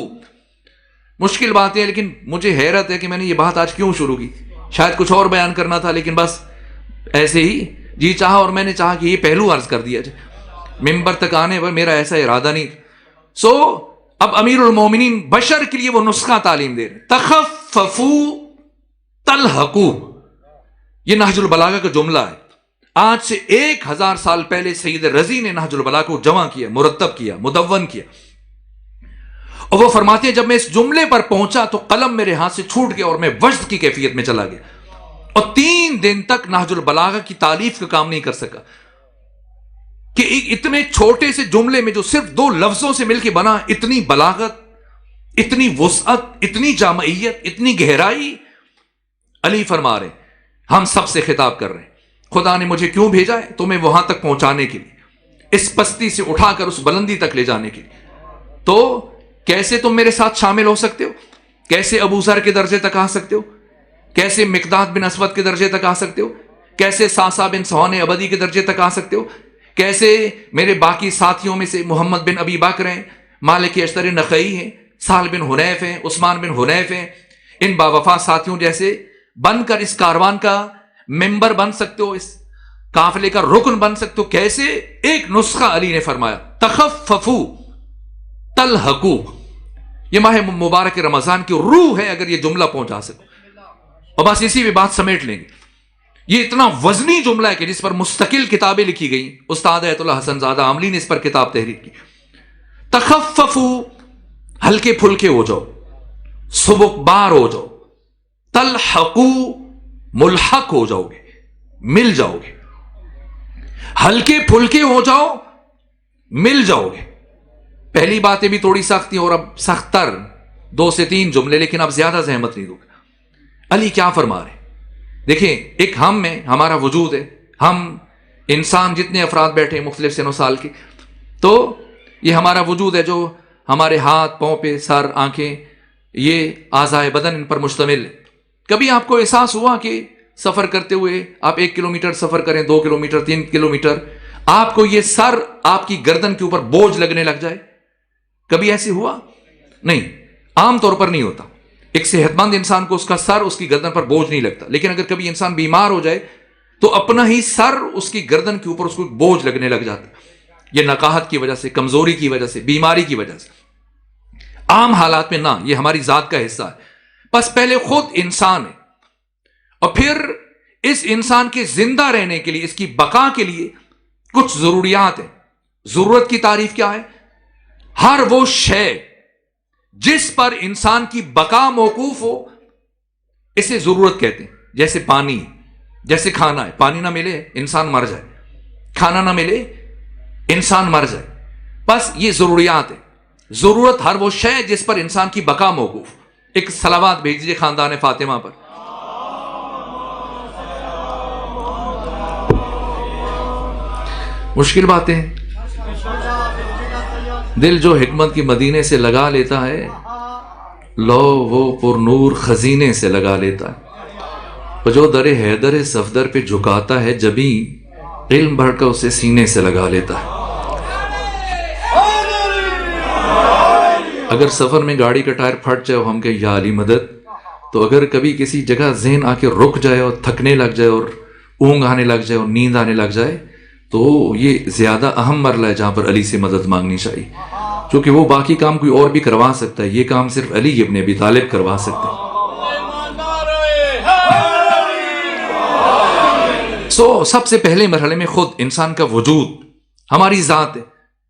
مشکل باتیں، لیکن مجھے حیرت ہے کہ میں نے یہ بات آج کیوں شروع کی۔ شاید کچھ اور بیان کرنا تھا، لیکن بس ایسے ہی جی چاہا، اور میں نے چاہا کہ یہ پہلو عرض کر دیا جائے۔ ممبر تک آنے پر میرا ایسا ارادہ نہیں تھا۔ اب امیر المومنین بشر کے لیے وہ نسخہ تعلیم دے رہے، تخففو تلحقو۔ یہ نہج البلاغہ کا جملہ ہے۔ آج سے 1000 سال پہلے سید رضی نے نہج البلاغہ کو جمع کیا، مرتب کیا، مدون کیا، اور وہ فرماتے ہیں جب میں اس جملے پر پہنچا تو قلم میرے ہاتھ سے چھوٹ گیا اور میں وجد کی کیفیت میں چلا گیا، اور 3 دن تک نہج البلاغہ کی تالیف کا کام نہیں کر سکا کہ اتنے چھوٹے سے جملے میں جو صرف 2 لفظوں سے مل کے بنا، اتنی بلاغت، اتنی وسعت، اتنی جامعیت، اتنی گہرائی۔ علی فرما رہے ہم سب سے خطاب کر رہے ہیں، خدا نے مجھے کیوں بھیجا ہے؟ تمہیں وہاں تک پہنچانے کے لیے، اس پستی سے اٹھا کر اس بلندی تک لے جانے کے لیے۔ تو کیسے تم میرے ساتھ شامل ہو سکتے ہو؟ کیسے ابو ذر کے درجے تک آ سکتے ہو؟ کیسے مقداد بن اسود کے درجے تک آ سکتے ہو؟ کیسے ساسا بن سہان ابدی کے درجے تک آ سکتے ہو؟ کیسے میرے باقی ساتھیوں میں سے محمد بن ابی بکر ہیں، مالک اشتر نخعی ہیں، سہل بن حنیف ہیں، عثمان بن حنیف ہیں، ان باوفا ساتھیوں جیسے بن کر اس کاروان کا ممبر بن سکتے ہو، اس قافلے کا رکن بن سکتے ہو؟ کیسے؟ ایک نسخہ علی نے فرمایا، تخففو تلحقو۔ یہ ماہ مبارک رمضان کی روح ہے اگر یہ جملہ پہنچا سکو، اور بس اسی بھی بات سمیٹ لیں گے۔ یہ اتنا وزنی جملہ ہے کہ جس پر مستقل کتابیں لکھی گئیں، استاد ایت اللہ حسن زادہ عاملی نے اس پر کتاب تحریر کی۔ تخففو، ہلکے پھلکے ہو جاؤ، سبک بار ہو جاؤ، تلحقو، ملحق ہو جاؤ گے، مل جاؤ گے، ہلکے پھلکے ہو جاؤ، مل جاؤ گے۔ پہلی باتیں بھی تھوڑی سخت تھی اور اب سخت تر 2 سے 3 جملے، لیکن اب زیادہ زحمت نہیں دوں گا۔ علی کیا فرما رہے؟ دیکھیں، ایک ہم میں ہمارا وجود ہے، ہم انسان جتنے افراد بیٹھے ہیں مختلف سن و سال کے، تو یہ ہمارا وجود ہے جو ہمارے ہاتھ پاؤں پہ، سر، آنکھیں، یہ اعضائے بدن ان پر مشتمل ہے۔ کبھی آپ کو احساس ہوا کہ سفر کرتے ہوئے آپ 1 کلومیٹر سفر کریں، 2 کلومیٹر، 3 کلومیٹر، آپ کو یہ سر آپ کی گردن کے اوپر بوجھ لگنے لگ جائے؟ کبھی ایسے ہوا؟ نہیں، عام طور پر نہیں ہوتا۔ ایک صحت مند انسان کو اس کا سر اس کی گردن پر بوجھ نہیں لگتا، لیکن اگر کبھی انسان بیمار ہو جائے تو اپنا ہی سر اس کی گردن کے اوپر اس کو بوجھ لگنے لگ جاتا ہے۔ یہ نقاہت کی وجہ سے، کمزوری کی وجہ سے، بیماری کی وجہ سے۔ عام حالات میں نہ، یہ ہماری ذات کا حصہ ہے۔ بس پہلے خود انسان ہے، اور پھر اس انسان کے زندہ رہنے کے لیے، اس کی بقا کے لیے کچھ ضروریات ہیں۔ ضرورت کی تعریف کیا ہے؟ ہر وہ شے جس پر انسان کی بقا موقوف ہو، اسے ضرورت کہتے ہیں۔ جیسے پانی، جیسے کھانا ہے، پانی نہ ملے انسان مر جائے، کھانا نہ ملے انسان مر جائے۔ بس یہ ضروریات ہے۔ ضرورت ہر وہ شے جس پر انسان کی بقا موقوف۔ ایک صلوات بھیج دیجیے خاندان فاطمہ پر۔ مشکل باتیں ہیں، دل جو حکمت کی مدینے سے لگا لیتا ہے، لو وہ پر نور خزینے سے لگا لیتا ہے۔ اور جو در حیدر صفدر پہ جھکاتا ہے، جبھی علم بڑھ کر اسے سینے سے لگا لیتا ہے۔ اگر سفر میں گاڑی کا ٹائر پھٹ جائے اور ہم کہیں یا علی مدد، تو اگر کبھی کسی جگہ ذہن آ کے رک جائے اور تھکنے لگ جائے اور اونگ آنے لگ جائے اور نیند آنے لگ جائے، تو یہ زیادہ اہم مرحلہ ہے جہاں پر علی سے مدد مانگنی چاہیے، کیونکہ وہ باقی کام کوئی اور بھی کروا سکتا ہے، یہ کام صرف علی ابن ابی طالب کروا سکتے ہیں۔ سب سے پہلے مرحلے میں خود انسان کا وجود، ہماری ذات ہے۔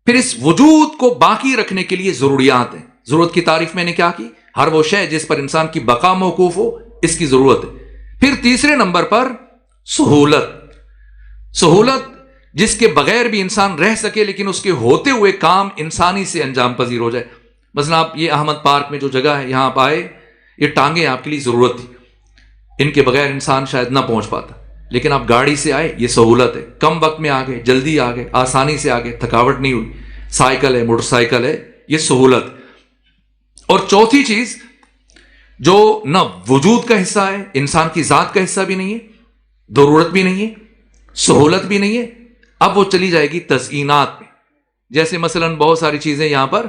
پھر اس وجود کو باقی رکھنے کے لیے ضروریات ہیں۔ ضرورت کی تعریف میں نے کیا کی؟ ہر وہ شے جس پر انسان کی بقا موقوف ہو، اس کی ضرورت ہے۔ پھر تیسرے نمبر پر سہولت۔ سہولت جس کے بغیر بھی انسان رہ سکے، لیکن اس کے ہوتے ہوئے کام انسانی سے انجام پذیر ہو جائے۔ مثلا آپ یہ احمد پارک میں جو جگہ ہے، یہاں آپ آئے، یہ ٹانگیں آپ کے لیے ضرورت تھی، ان کے بغیر انسان شاید نہ پہنچ پاتا، لیکن آپ گاڑی سے آئے، یہ سہولت ہے۔ کم وقت میں آ گئے، جلدی آ گئے، آسانی سے آ گئے، تھکاوٹ نہیں ہوئی۔ سائیکل ہے، موٹر سائیکل ہے، یہ سہولت۔ اور چوتھی چیز جو نہ وجود کا حصہ ہے، انسان کی ذات کا حصہ بھی نہیں ہے، ضرورت بھی نہیں ہے، سہولت بھی نہیں ہے، اب وہ چلی جائے گی تزئینات میں۔ جیسے مثلا بہت ساری چیزیں یہاں پر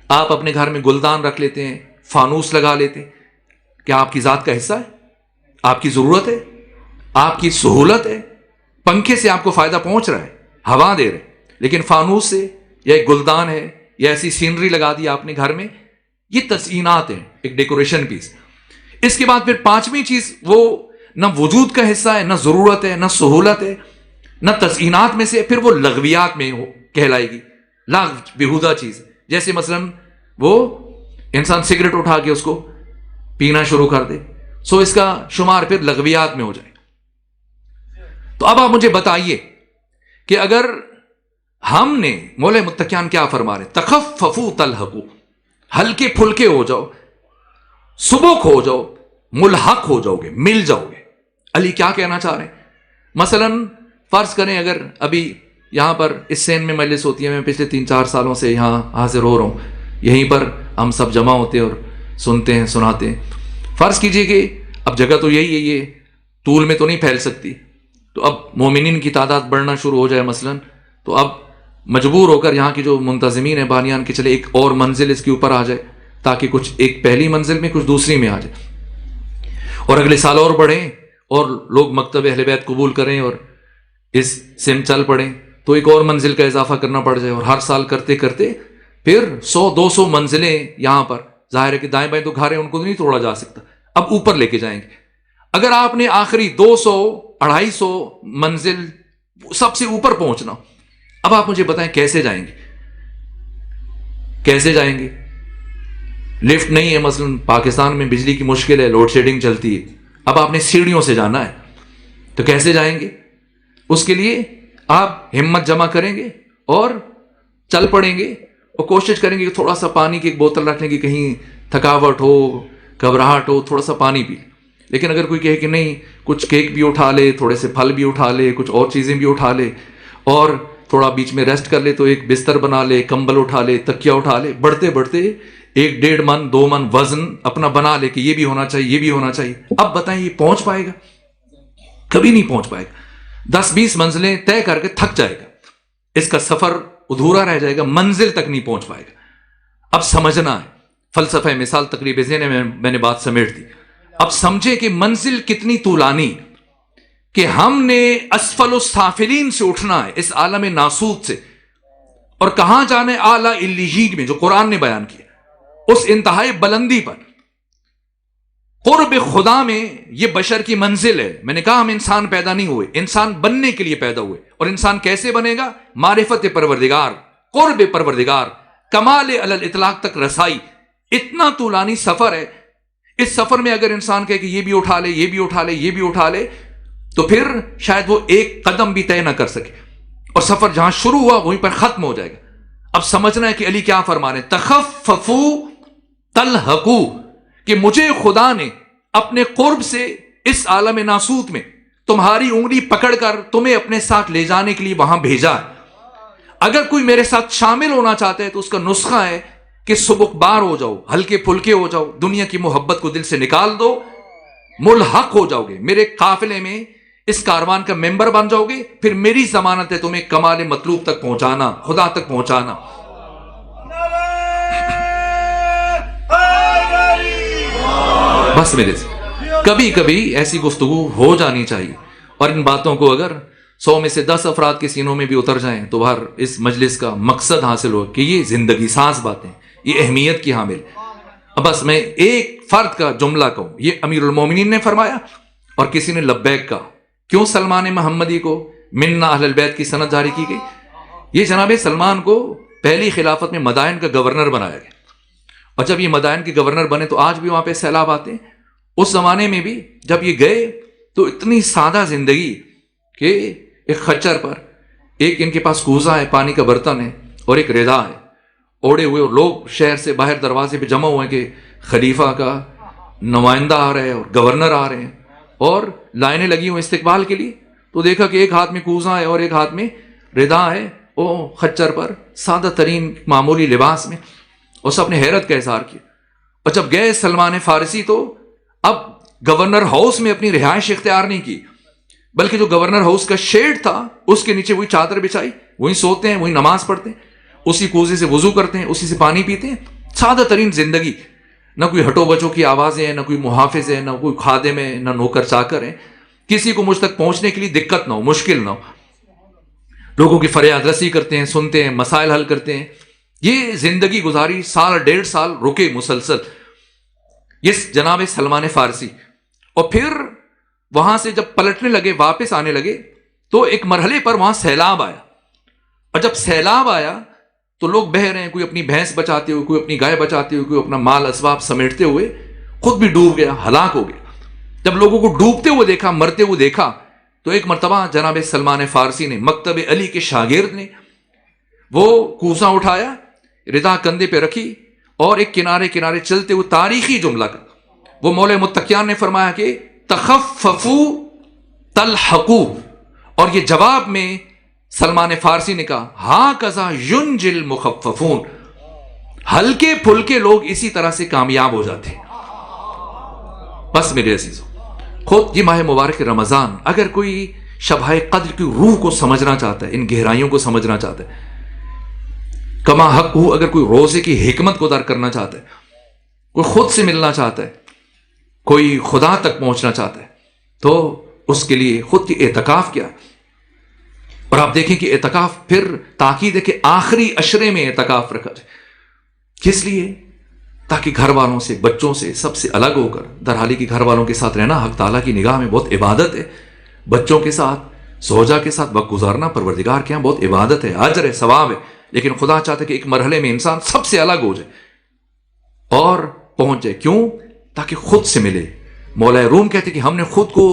آپ اپنے گھر میں گلدان رکھ لیتے ہیں، فانوس لگا لیتے ہیں، کیا آپ کی ذات کا حصہ ہے؟ آپ کی ضرورت ہے؟ آپ کی سہولت ہے؟ پنکھے سے آپ کو فائدہ پہنچ رہا ہے، ہوا دے رہے، لیکن فانوس سے یا ایک گلدان ہے یا ایسی سینری لگا دی آپ نے گھر میں، یہ تزئینات ہیں، ایک ڈیکوریشن پیس۔ اس کے بعد پھر پانچویں چیز، وہ نہ وجود کا حصہ ہے، نہ ضرورت ہے، نہ سہولت ہے، نہ تزئینات میں سے، پھر وہ لغویات میں کہلائے گی۔ لغو بیہودہ چیز، جیسے مثلا وہ انسان سگریٹ اٹھا کے اس کو پینا شروع کر دے، سو اس کا شمار پھر لغویات میں ہو جائے۔ تو اب آپ مجھے بتائیے کہ اگر ہم نے، مولا متقیان کیا فرما رہے؟ تخففو تلحقو، ہلکے پھلکے ہو جاؤ، سبک ہو جاؤ، ملحق ہو جاؤ گے، مل جاؤ گے۔ علی کیا کہنا چاہ رہے ہیں؟ مثلا فرض کریں اگر ابھی یہاں پر اس سین میں مجلس ہوتی ہے، میں پچھلے 3-4 سالوں سے یہاں حاضر ہو رہا ہوں، یہیں پر ہم سب جمع ہوتے ہیں اور سنتے ہیں، سناتے ہیں۔ فرض کیجئے کہ اب جگہ تو یہی ہے، یہ طول میں تو نہیں پھیل سکتی، تو اب مومنین کی تعداد بڑھنا شروع ہو جائے مثلا، تو اب مجبور ہو کر یہاں کی جو منتظمین ہیں بانیان کے، چلے ایک اور منزل اس کے اوپر آ جائے، تاکہ کچھ ایک پہلی منزل میں کچھ دوسری میں آ جائے، اور اگلے سال اور بڑھیں اور لوگ مکتب اہل بیت قبول کریں اور اس سم چل پڑیں، تو ایک اور منزل کا اضافہ کرنا پڑ جائے، اور ہر سال کرتے کرتے پھر 100-200 منزلیں یہاں پر، ظاہر ہے کہ دائیں بائیں تو گھر ہیں، ان کو تو نہیں توڑا جا سکتا، اب اوپر لے کے جائیں گے۔ اگر آپ نے آخری 200-250 منزل سب سے اوپر پہنچنا، اب آپ مجھے بتائیں کیسے جائیں گے؟ کیسے جائیں گے؟ لفٹ نہیں ہے، مثلا پاکستان میں بجلی کی مشکل ہے، لوڈ شیڈنگ چلتی ہے، اب آپ نے سیڑھیوں سے جانا ہے، تو کیسے جائیں گے؟ اس کے لیے آپ ہمت جمع کریں گے اور چل پڑیں گے، اور کوشش کریں گے کہ تھوڑا سا پانی کی ایک بوتل رکھ لیں کہ کہیں تھکاوٹ ہو، گھبراہٹ ہو، تھوڑا سا پانی پی۔ لیکن اگر کوئی کہے کہ نہیں، کچھ کیک بھی اٹھا لے، تھوڑے سے پھل بھی اٹھا لے، کچھ اور چیزیں بھی اٹھا لے، اور تھوڑا بیچ میں ریسٹ کر لے، تو ایک بستر بنا لے، کمبل اٹھا لے، تکیا اٹھا لے، بڑھتے بڑھتے 1-1.5 من 2 من وزن اپنا بنا لے کہ یہ بھی ہونا چاہیے، یہ بھی ہونا چاہیے۔ اب بتائیں یہ پہنچ پائے گا؟ کبھی نہیں پہنچ پائے گا۔ 10-20 منزلیں طے کر کے تھک جائے گا، اس کا سفر ادھورا رہ جائے گا، منزل تک نہیں پہنچ پائے گا۔ اب سمجھنا ہے، فلسفہ مثال تقریب ذہن میں میں نے بات سمیٹ دی۔ اب سمجھے کہ منزل کتنی طولانی، کہ ہم نے اسفل السافلین سے اٹھنا ہے، اس عالم ناسوت سے، اور کہاں جانے؟ اعلیٰ علیین میں، جو قرآن نے بیان کیا، اس انتہائی بلندی پر، قرب خدا میں۔ یہ بشر کی منزل ہے۔ میں نے کہا ہم انسان پیدا نہیں ہوئے، انسان بننے کے لیے پیدا ہوئے، اور انسان کیسے بنے گا؟ معرفت پروردگار، قرب پروردگار، کمال علی الاطلاق تک رسائی۔ اتنا طولانی سفر ہے، اس سفر میں اگر انسان کہے کہ یہ بھی اٹھا لے، یہ بھی اٹھا لے، یہ بھی اٹھا لے، تو پھر شاید وہ ایک قدم بھی طے نہ کر سکے، اور سفر جہاں شروع ہوا وہیں پر ختم ہو جائے گا۔ اب سمجھنا ہے کہ علی کیا فرما رہے ہیں، تخففو تلحقو، کہ مجھے خدا نے اپنے قرب سے اس عالم ناسوت میں تمہاری انگلی پکڑ کر تمہیں اپنے ساتھ لے جانے کے لیے وہاں بھیجا ہے۔ اگر کوئی میرے ساتھ شامل ہونا چاہتا ہے تو اس کا نسخہ ہے کہ سبک بار ہو جاؤ، ہلکے پھلکے ہو جاؤ، دنیا کی محبت کو دل سے نکال دو، ملحق ہو جاؤ گے، میرے قافلے میں اس کاروان کا ممبر بن جاؤ گے، پھر میری ضمانت ہے تمہیں کمال مطلوب تک پہنچانا، خدا تک پہنچانا۔ بس میرے سے کبھی کبھی ایسی گفتگو ہو جانی چاہیے، اور ان باتوں کو اگر 100 میں سے 10 افراد کے سینوں میں بھی اتر جائیں تو باہر اس مجلس کا مقصد حاصل ہو کہ یہ زندگی ساز باتیں، یہ اہمیت کی حامل۔ اب بس میں ایک فرد کا جملہ کہوں، یہ امیر المومنین نے فرمایا اور کسی نے لبیک کہا۔ کیوں سلمان محمدی کو منا اہل البیت کی سند جاری کی گئی؟ یہ جناب سلمان کو پہلی خلافت میں مدائن کا گورنر بنایا گیا، اور جب یہ مدائن کے گورنر بنے تو آج بھی وہاں پہ سیلاب آتے ہیں۔ اس زمانے میں بھی جب یہ گئے تو اتنی سادہ زندگی کہ ایک خچر پر ایک ان کے پاس کوزہ ہے، پانی کا برتن ہے، اور ایک ردا ہے، اوڑے ہوئے، اور لوگ شہر سے باہر دروازے پہ جمع ہوئے کہ خلیفہ کا نمائندہ آ رہے ہیں اور گورنر آ رہے ہیں، اور لائنیں لگی ہوئی استقبال کے لیے۔ تو دیکھا کہ ایک ہاتھ میں کوزہ ہے اور ایک ہاتھ میں ردا ہے، وہ خچر پر سادہ ترین معمولی لباس میں، اور سب نے حیرت کا اظہار کیا۔ اور جب گئے سلمان فارسی تو اب گورنر ہاؤس میں اپنی رہائش اختیار نہیں کی، بلکہ جو گورنر ہاؤس کا شیڈ تھا اس کے نیچے وہی چادر بچھائی، وہیں سوتے ہیں، وہیں نماز پڑھتے ہیں، اسی کوزے سے وضو کرتے ہیں، اسی سے پانی پیتے ہیں۔ سادہ ترین زندگی، نہ کوئی ہٹو بچوں کی آوازیں ہیں، نہ کوئی محافظ ہے، نہ کوئی خادم ہے، نہ نوکر چاکر ہیں، کسی کو مجھ تک پہنچنے کے لیے دقت نہ ہو، مشکل نہ ہو، لوگوں کی فریاد رسی کرتے ہیں، سنتے ہیں، مسائل حل کرتے ہیں۔ یہ زندگی گزاری، 1.5 سال رکے مسلسل یہ جناب سلمان فارسی، اور پھر وہاں سے جب پلٹنے لگے، واپس آنے لگے، تو ایک مرحلے پر وہاں سیلاب آیا، اور جب سیلاب آیا تو لوگ بہہ رہے ہیں، کوئی اپنی بھینس بچاتے ہوئے، کوئی اپنی گائے بچاتے ہوئے، کوئی اپنا مال اسباب سمیٹتے ہوئے، خود بھی ڈوب گیا، ہلاک ہو گیا۔ جب لوگوں کو ڈوبتے ہوئے دیکھا، مرتے ہوئے دیکھا، تو ایک مرتبہ جناب سلمان فارسی نے، مکتب علی کے شاگرد نے، وہ کوزہ اٹھایا، ردا کندھے پہ رکھی، اور ایک کنارے کنارے چلتے ہوئے تاریخی جملہ کا وہ مولا متقیان نے فرمایا کہ تخففو تلحقو، اور یہ جواب میں سلمان فارسی نے کہا ہاں کذا ینجی المخففون، ہلکے پھلکے لوگ اسی طرح سے کامیاب ہو جاتے ہیں۔ بس میرے عزیزوں، خود یہ ماہ مبارک رمضان، اگر کوئی شبہ قدر کی روح کو سمجھنا چاہتا ہے، ان گہرائیوں کو سمجھنا چاہتا ہے، کما حق ہو، اگر کوئی روزے کی حکمت کو درک کرنا چاہتا ہے، کوئی خود سے ملنا چاہتا ہے، کوئی خدا تک پہنچنا چاہتا ہے، تو اس کے لیے خود کی اعتکاف کیا ہے۔ اور آپ دیکھیں کہ اعتکاف پھر تاکید ہے کہ آخری عشرے میں اعتکاف رکھا جائے، کس لیے؟ تاکہ گھر والوں سے، بچوں سے، سب سے الگ ہو کر، در حالی کی گھر والوں کے ساتھ رہنا حق تعالیٰ کی نگاہ میں بہت عبادت ہے. بچوں کے ساتھ، زوجہ کے ساتھ وقت گزارنا پروردگار کے یہاں بہت عبادت ہے، اجر ہے، ثواب ہے. لیکن خدا چاہتا ہے کہ ایک مرحلے میں انسان سب سے الگ ہو جائے اور پہنچ جائے. کیوں؟ تاکہ خود سے ملے. مولا روم کہتے کہ ہم نے خود کو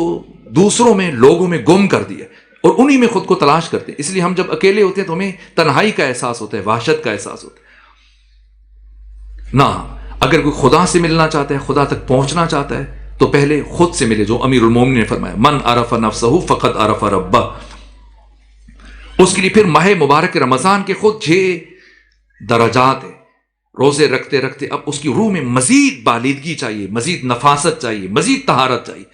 دوسروں میں، لوگوں میں گم کر دیا اور انہی میں خود کو تلاش کرتے ہیں. اس لیے ہم جب اکیلے ہوتے ہیں تو ہمیں تنہائی کا احساس ہوتا ہے، وحشت کا احساس ہوتا ہے. نہ، اگر کوئی خدا سے ملنا چاہتا ہے، خدا تک پہنچنا چاہتا ہے تو پہلے خود سے ملے. جو امیر المومنین نے فرمایا، من عرف نفسہ فقد عرف ربہ. اس کے لیے پھر ماہ مبارک رمضان کے خود 6 درجات ہیں. روزے رکھتے رکھتے اب اس کی روح میں مزید بالیدگی چاہیے، مزید نفاست چاہیے، مزید طہارت چاہیے.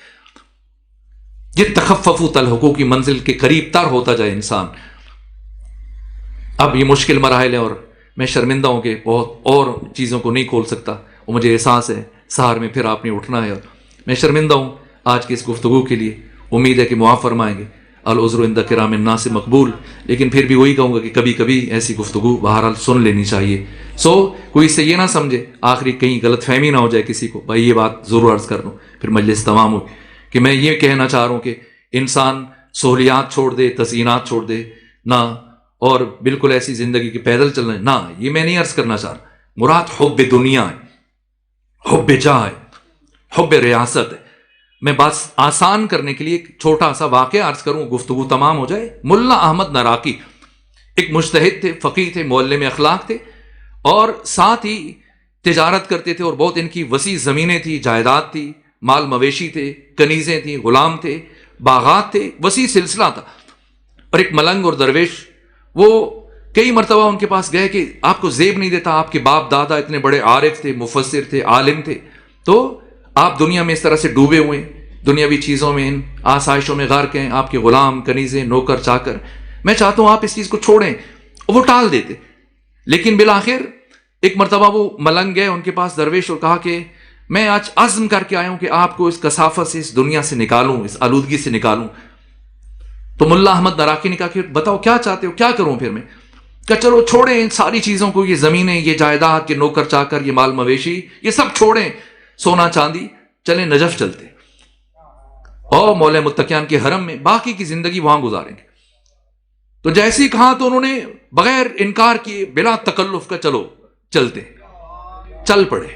یہ تخفف تلحقو کی منزل کے قریب تر ہوتا جائے انسان. اب یہ مشکل مراحل ہے اور میں شرمندہ ہوں کہ بہت اور چیزوں کو نہیں کھول سکتا. اور مجھے احساس ہے سحر میں پھر آپ نے اٹھنا ہے اور میں شرمندہ ہوں آج کی اس گفتگو کے لیے. امید ہے کہ معاف فرمائیں گے. العذر عند کرام الناس سے مقبول. لیکن پھر بھی وہی کہوں گا کہ کبھی کبھی ایسی گفتگو بہرحال سن لینی چاہیے. کوئی اس سے یہ نہ سمجھے، آخری کہیں غلط فہمی نہ ہو جائے کسی کو. بھائی یہ بات ضرور عرض کر دوں پھر مجلس تمام ہو، کہ میں یہ کہنا چاہ رہا ہوں کہ انسان سہولیات چھوڑ دے، تزئینات چھوڑ دے نہ، اور بالکل ایسی زندگی کی پیدل چلنا نہ. یہ میں نہیں عرض کرنا چاہ رہا. مراد حب دنیا ہے، حب جاہ ہے، حب ریاست ہے. میں بات آسان کرنے کے لیے ایک چھوٹا سا واقعہ عرض کروں، گفتگو تمام ہو جائے. ملا احمد نراقی ایک مجتہد تھے، فقیہ تھے، معلم اخلاق تھے اور ساتھ ہی تجارت کرتے تھے. اور بہت ان کی وسیع زمینیں تھی، جائیداد تھی، مال مویشی تھے، کنیزیں تھیں، غلام تھے، باغات تھے، وسیع سلسلہ تھا. اور ایک ملنگ اور درویش وہ کئی مرتبہ ان کے پاس گئے کہ آپ کو زیب نہیں دیتا، آپ کے باپ دادا اتنے بڑے عارف تھے، مفسر تھے، عالم تھے، تو آپ دنیا میں اس طرح سے ڈوبے ہوئے، دنیاوی چیزوں میں، ان آسائشوں میں غرق ہیں، آپ کے غلام، کنیزیں، نوکر چاکر. میں چاہتا ہوں آپ اس چیز کو چھوڑیں. وہ ٹال دیتے. لیکن بالآخر ایک مرتبہ وہ ملنگ گئے ان کے پاس درویش اور کہا کہ میں آج عزم کر کے آیا ہوں کہ آپ کو اس کثافت سے، اس دنیا سے نکالوں، اس آلودگی سے نکالوں. تو ملا احمد نراقی نے کہا کہ بتاؤ کیا چاہتے ہو، کیا کروں پھر میں؟ کہ چلو چھوڑیں ان ساری چیزوں کو، یہ زمینیں، یہ جائیداد، یہ نوکر چاکر، یہ مال مویشی، یہ سب چھوڑیں، سونا چاندی، چلیں نجف چلتے اور مولا متقیان کے حرم میں باقی کی زندگی وہاں گزاریں گے. تو جیسے ہی کہا تو انہوں نے بغیر انکار کیے، بلا تکلف کا چلو چلتے. چل پڑے.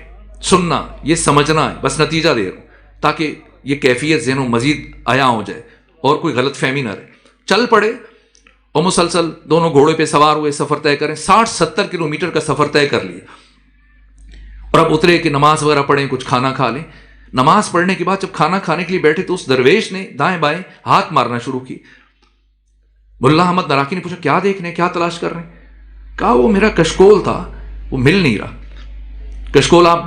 سننا، یہ سمجھنا ہے، بس نتیجہ دے رہا ہوں تاکہ یہ کیفیت ذہنوں مزید عیاں ہو جائے اور کوئی غلط فہمی نہ رہے. چل پڑے اور مسلسل دونوں گھوڑے پہ سوار ہوئے سفر طے کریں. 60-70 کلومیٹر کا سفر طے کر لیے اور اب اترے کہ نماز وغیرہ پڑھیں، کچھ کھانا کھا لیں. نماز پڑھنے کے بعد جب کھانا کھانے کے لیے بیٹھے تو اس درویش نے دائیں بائیں ہاتھ مارنا شروع کی. ملا احمد نراقی نے پوچھا کیا دیکھ رہے ہیں، کیا تلاش کر رہے ہیں؟ کہا وہ میرا کشکول تھا، وہ مل نہیں رہا. کشکول آپ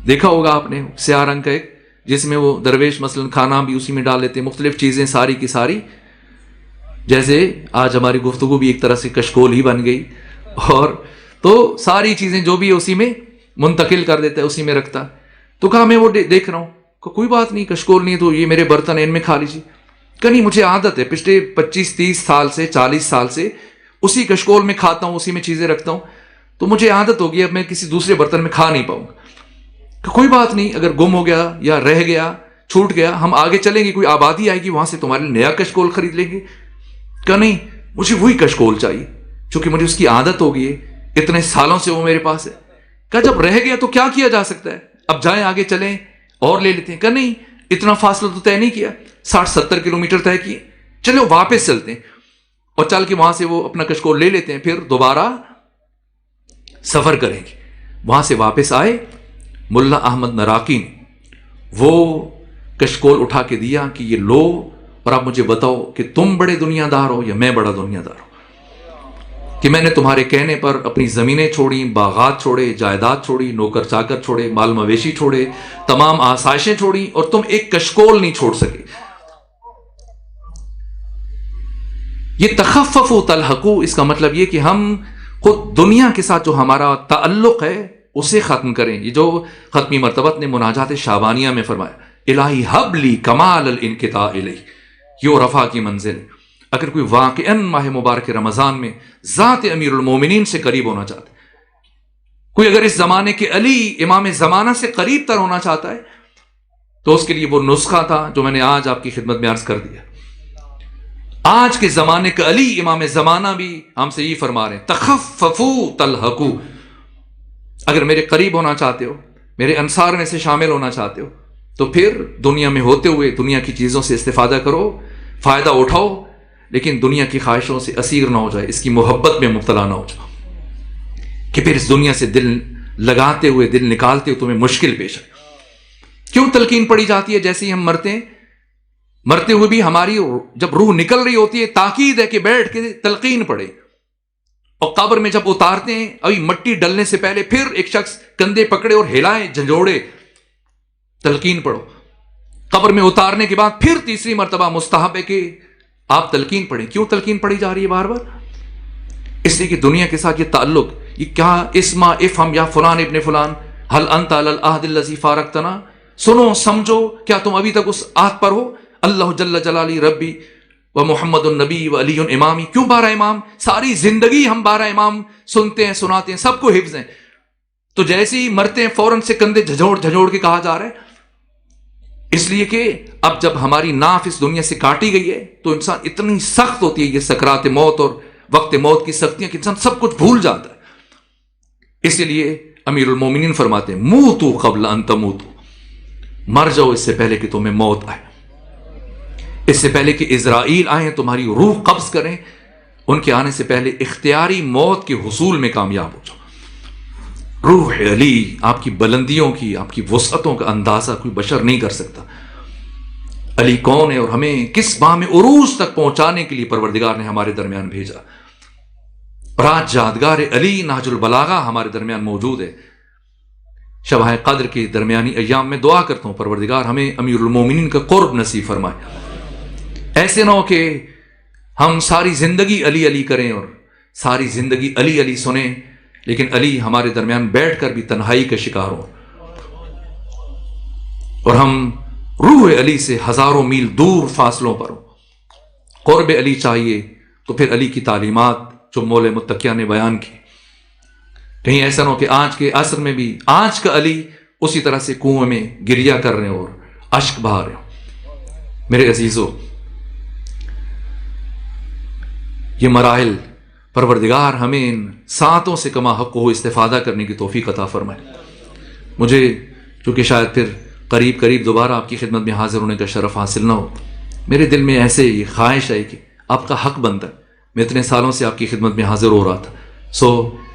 دیکھا ہوگا آپ نے، سیاہ رنگ کا ایک، جس میں وہ درویش مثلا کھانا بھی اسی میں ڈال لیتے، مختلف چیزیں ساری کی ساری. جیسے آج ہماری گفتگو بھی ایک طرح سے کشکول ہی بن گئی، اور تو ساری چیزیں جو بھی اسی میں منتقل کر دیتا ہے، اسی میں رکھتا. تو کہا میں وہ دیکھ رہا ہوں. کوئی بات نہیں، کشکول نہیں تو یہ میرے برتن ہیں، ان میں کھا لیجیے. کہ نہیں، مجھے عادت ہے، پچھلے 25-30 سال سے، 40 سال سے اسی کشکول میں کھاتا ہوں، اسی میں چیزیں رکھتا ہوں، تو مجھے عادت ہوگی، اب میں کسی دوسرے برتن میں کھا نہیں پاؤں گا. کہ کوئی بات نہیں، اگر گم ہو گیا یا رہ گیا، چھوٹ گیا، ہم آگے چلیں گے، کوئی آبادی آئے گی، وہاں سے تمہارے لیے نیا کشکول خرید لیں گے. کہ نہیں، مجھے وہی کشکول چاہیے چونکہ مجھے اس کی عادت ہوگی ہے، اتنے سالوں سے وہ میرے پاس ہے. کہ جب رہ گیا تو کیا کیا جا سکتا ہے، اب جائیں آگے چلیں اور لے لیتے ہیں. کہ نہیں، اتنا فاصلہ تو طے نہیں کیا، 60-70 کلومیٹر طے کیے، چلو واپس چلتے ہیں. اور چل کے وہاں سے وہ اپنا کشکول لے لیتے ہیں، پھر دوبارہ سفر کریں گے. وہاں سے واپس آئے، ملا احمد نراقی نے وہ کشکول اٹھا کے دیا کہ یہ لو، اور آپ مجھے بتاؤ کہ تم بڑے دنیا دار ہو یا میں بڑا دنیا دار ہوں، کہ میں نے تمہارے کہنے پر اپنی زمینیں چھوڑی، باغات چھوڑے، جائیداد چھوڑی، نوکر چاکر چھوڑے، مال مویشی چھوڑے، تمام آسائشیں چھوڑی، اور تم ایک کشکول نہیں چھوڑ سکے. یہ تخفف تلحقو، اس کا مطلب یہ کہ ہم خود دنیا کے ساتھ جو ہمارا تعلق ہے اسے ختم کریں. یہ جو ختمی مرتبت نے مناجات شعبانیہ میں فرمایا، الہی حب لی کمال الانقطاع الیہ، یہ رفع کی منزل. اگر کوئی واقعاً ماہ مبارک رمضان میں ذات امیر المومنین سے قریب ہونا چاہتا ہے، کوئی اگر اس زمانے کے علی امام زمانہ سے قریب تر ہونا چاہتا ہے تو اس کے لیے وہ نسخہ تھا جو میں نے آج آپ کی خدمت میں عرض کر دیا. آج کے زمانے کا علی امام زمانہ بھی ہم سے یہ فرما رہے ہیں تخففوا تلحقوا. اگر میرے قریب ہونا چاہتے ہو، میرے انصار میں سے شامل ہونا چاہتے ہو، تو پھر دنیا میں ہوتے ہوئے دنیا کی چیزوں سے استفادہ کرو، فائدہ اٹھاؤ، لیکن دنیا کی خواہشوں سے اسیر نہ ہو جائے، اس کی محبت میں مبتلا نہ ہو جاؤ کہ پھر اس دنیا سے دل لگاتے ہوئے، دل نکالتے ہوئے تمہیں مشکل پیش آئے. کیوں تلقین پڑی جاتی ہے جیسے ہی ہم مرتے ہیں؟ مرتے ہوئے بھی ہماری جب روح نکل رہی ہوتی ہے تاکید ہے کہ بیٹھ کے تلقین پڑے، اور قبر میں جب اتارتے ہیں ابھی مٹی ڈلنے سے پہلے پھر ایک شخص کندھے پکڑے اور ہلائے، جھنجھوڑے، تلقین پڑھو. قبر میں اتارنے کے بعد پھر تیسری مرتبہ مستحب ہے کہ آپ تلقین پڑھیں. کیوں تلقین پڑھی جا رہی ہے بار بار؟ اس لیے کہ دنیا کے ساتھ یہ تعلق، یہ کیا اسما افہم یا فلان ابن فلان حل انت علی العہد الذی فارقتنا، سنو سمجھو کیا تم ابھی تک اس عہد پر ہو؟ اللہ جل جلالی ربی و محمد النبی و علی امامی. کیوں 12 امام؟ ساری زندگی ہم 12 امام سنتے ہیں، سناتے ہیں، سب کو حفظ ہیں. تو جیسے ہی مرتے ہیں فوراً سے کندھے جھنجھوڑ کے کہا جا رہا ہے، اس لیے کہ اب جب ہماری ناف اس دنیا سے کاٹی گئی ہے تو انسان اتنی سخت ہوتی ہے، یہ سکرات موت اور وقت موت کی سختیاں، کہ انسان سب کچھ بھول جاتا ہے. اس لیے امیر المومنین فرماتے ہیں موتوا قبل ان تموتوا، مر جاؤ اس سے پہلے کہ تمہیں موت آئے، اس سے پہلے کہ اسرائیل آئیں تمہاری روح قبض کریں، ان کے آنے سے پہلے اختیاری موت کے حصول میں کامیاب ہو جاؤ. روح علی، آپ کی بلندیوں کی، آپ کی وسعتوں کا اندازہ کوئی بشر نہیں کر سکتا. علی کون ہے اور ہمیں کس بام عروج تک پہنچانے کے لیے پروردگار نے ہمارے درمیان بھیجا. اور آج یادگار علی نہج البلاغہ ہمارے درمیان موجود ہے. شب قدر کے درمیانی ایام میں دعا کرتا ہوں پروردگار ہمیں امیر المومنین کا قرب نصیب فرمائے. ایسے نہ ہو کہ ہم ساری زندگی علی علی کریں اور ساری زندگی علی علی سنیں، لیکن علی ہمارے درمیان بیٹھ کر بھی تنہائی کا شکار ہو، اور ہم روح علی سے ہزاروں میل دور فاصلوں پر ہوں. قرب علی چاہیے تو پھر علی کی تعلیمات جو مول متقیہ نے بیان کی، کہیں ایسا نہ ہو کہ آج کے عصر میں بھی آج کا علی اسی طرح سے کنویں میں گریا کر رہے ہوں اور اشک بہا رہے ہوں. میرے عزیزو، یہ مراحل پروردگار ہمیں ان ساتوں سے کما حق ہو استفادہ کرنے کی توفیق عطا فرمائے. مجھے چونکہ شاید پھر قریب دوبارہ آپ کی خدمت میں حاضر ہونے کا شرف حاصل نہ ہو، میرے دل میں ایسے یہ خواہش ہے کہ آپ کا حق بنتا ہے. میں اتنے سالوں سے آپ کی خدمت میں حاضر ہو رہا تھا،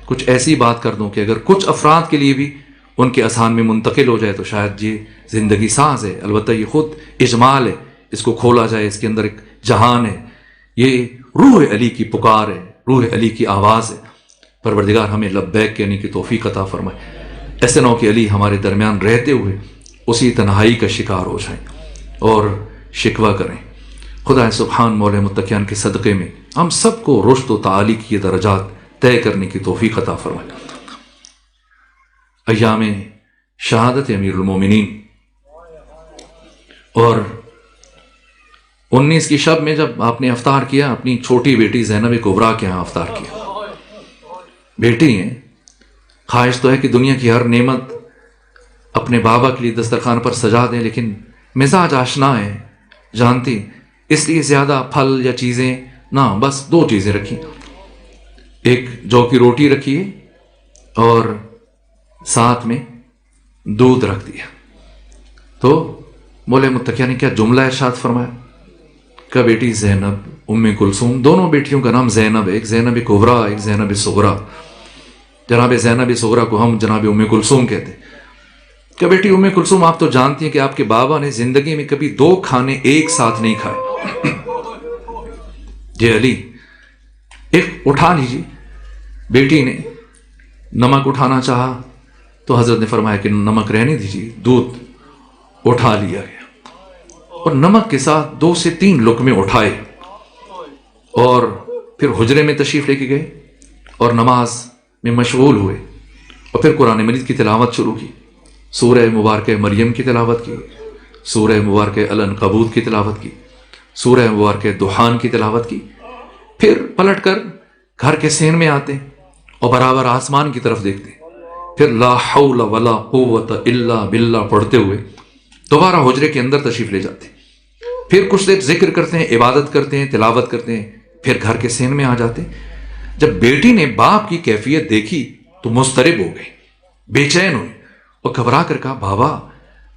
کچھ ایسی بات کر دوں کہ اگر کچھ افراد کے لیے بھی ان کے اذہان میں منتقل ہو جائے تو شاید یہ زندگی ساز ہے. البتہ یہ خود اجمال ہے، اس کو کھولا جائے، اس کے اندر ایک جہان ہے. یہ روح علی کی پکار ہے، روح علی کی آواز ہے. پروردگار ہمیں لبیک کہنے کی توفیق عطا فرمائے. ایسے نہ ہو کہ علی ہمارے درمیان رہتے ہوئے اسی تنہائی کا شکار ہو جائیں اور شکوہ کریں. خدا سبحان مول متقیان کے صدقے میں ہم سب کو رشد و تعالی کی یہ درجات طے کرنے کی توفیق عطا فرمائے. ایام شہادت امیر المومنین اور 19 کی شب میں جب آپ نے افطار کیا، اپنی چھوٹی بیٹی زینب کبریٰ کے ہاں افطار کیا. بیٹی ہیں، خواہش تو ہے کہ دنیا کی ہر نعمت اپنے بابا کے لیے دسترخوان پر سجا دیں، لیکن مزاج آشنا ہے، جانتی، اس لیے زیادہ پھل یا چیزیں نہ، بس 2 چیزیں رکھی. ایک جو کی روٹی رکھی ہے اور ساتھ میں دودھ رکھ دیا. تو مول متقیہ نے کیا جملہ ارشاد فرمایا کہ بیٹی زینب ام کلثوم، دونوں بیٹیوں کا نام زینب ہے، ایک زینب کبریٰ ایک زینب صغریٰ. جناب زینب صغریٰ کو ہم جناب ام کلثوم کہتے ہیں. کہ بیٹی ام کلثوم، آپ تو جانتی ہیں کہ آپ کے بابا نے زندگی میں کبھی 2 کھانے ایک ساتھ نہیں کھائے. جی علی، ایک اٹھا لیجیے. بیٹی نے نمک اٹھانا چاہا تو حضرت نے فرمایا کہ نمک رہنے دیجیے. دودھ اٹھا لیا گیا اور نمک کے ساتھ 2 سے 3 لقمے اٹھائے اور پھر حجرے میں تشریف لے کے گئے اور نماز میں مشغول ہوئے اور پھر قرآن مجید کی تلاوت شروع کی. سورہ مبارکہ مریم کی تلاوت کی، سورہ مبارکہ العنکبوت کی تلاوت کی، سورہ مبارکہ دخان کی تلاوت کی. پھر پلٹ کر گھر کے سین میں آتے اور برابر آسمان کی طرف دیکھتے. پھر لا حول ولا قوت الا باللہ پڑھتے ہوئے دوبارہ حجرے کے اندر تشریف لے جاتے، پھر کچھ دیر ذکر کرتے ہیں، عبادت کرتے ہیں، تلاوت کرتے ہیں، پھر گھر کے سین میں آ جاتے ہیں۔ جب بیٹی نے باپ کی کیفیت دیکھی تو مضطرب ہو گئی، بے چین ہوئی اور گھبرا کر کہا بابا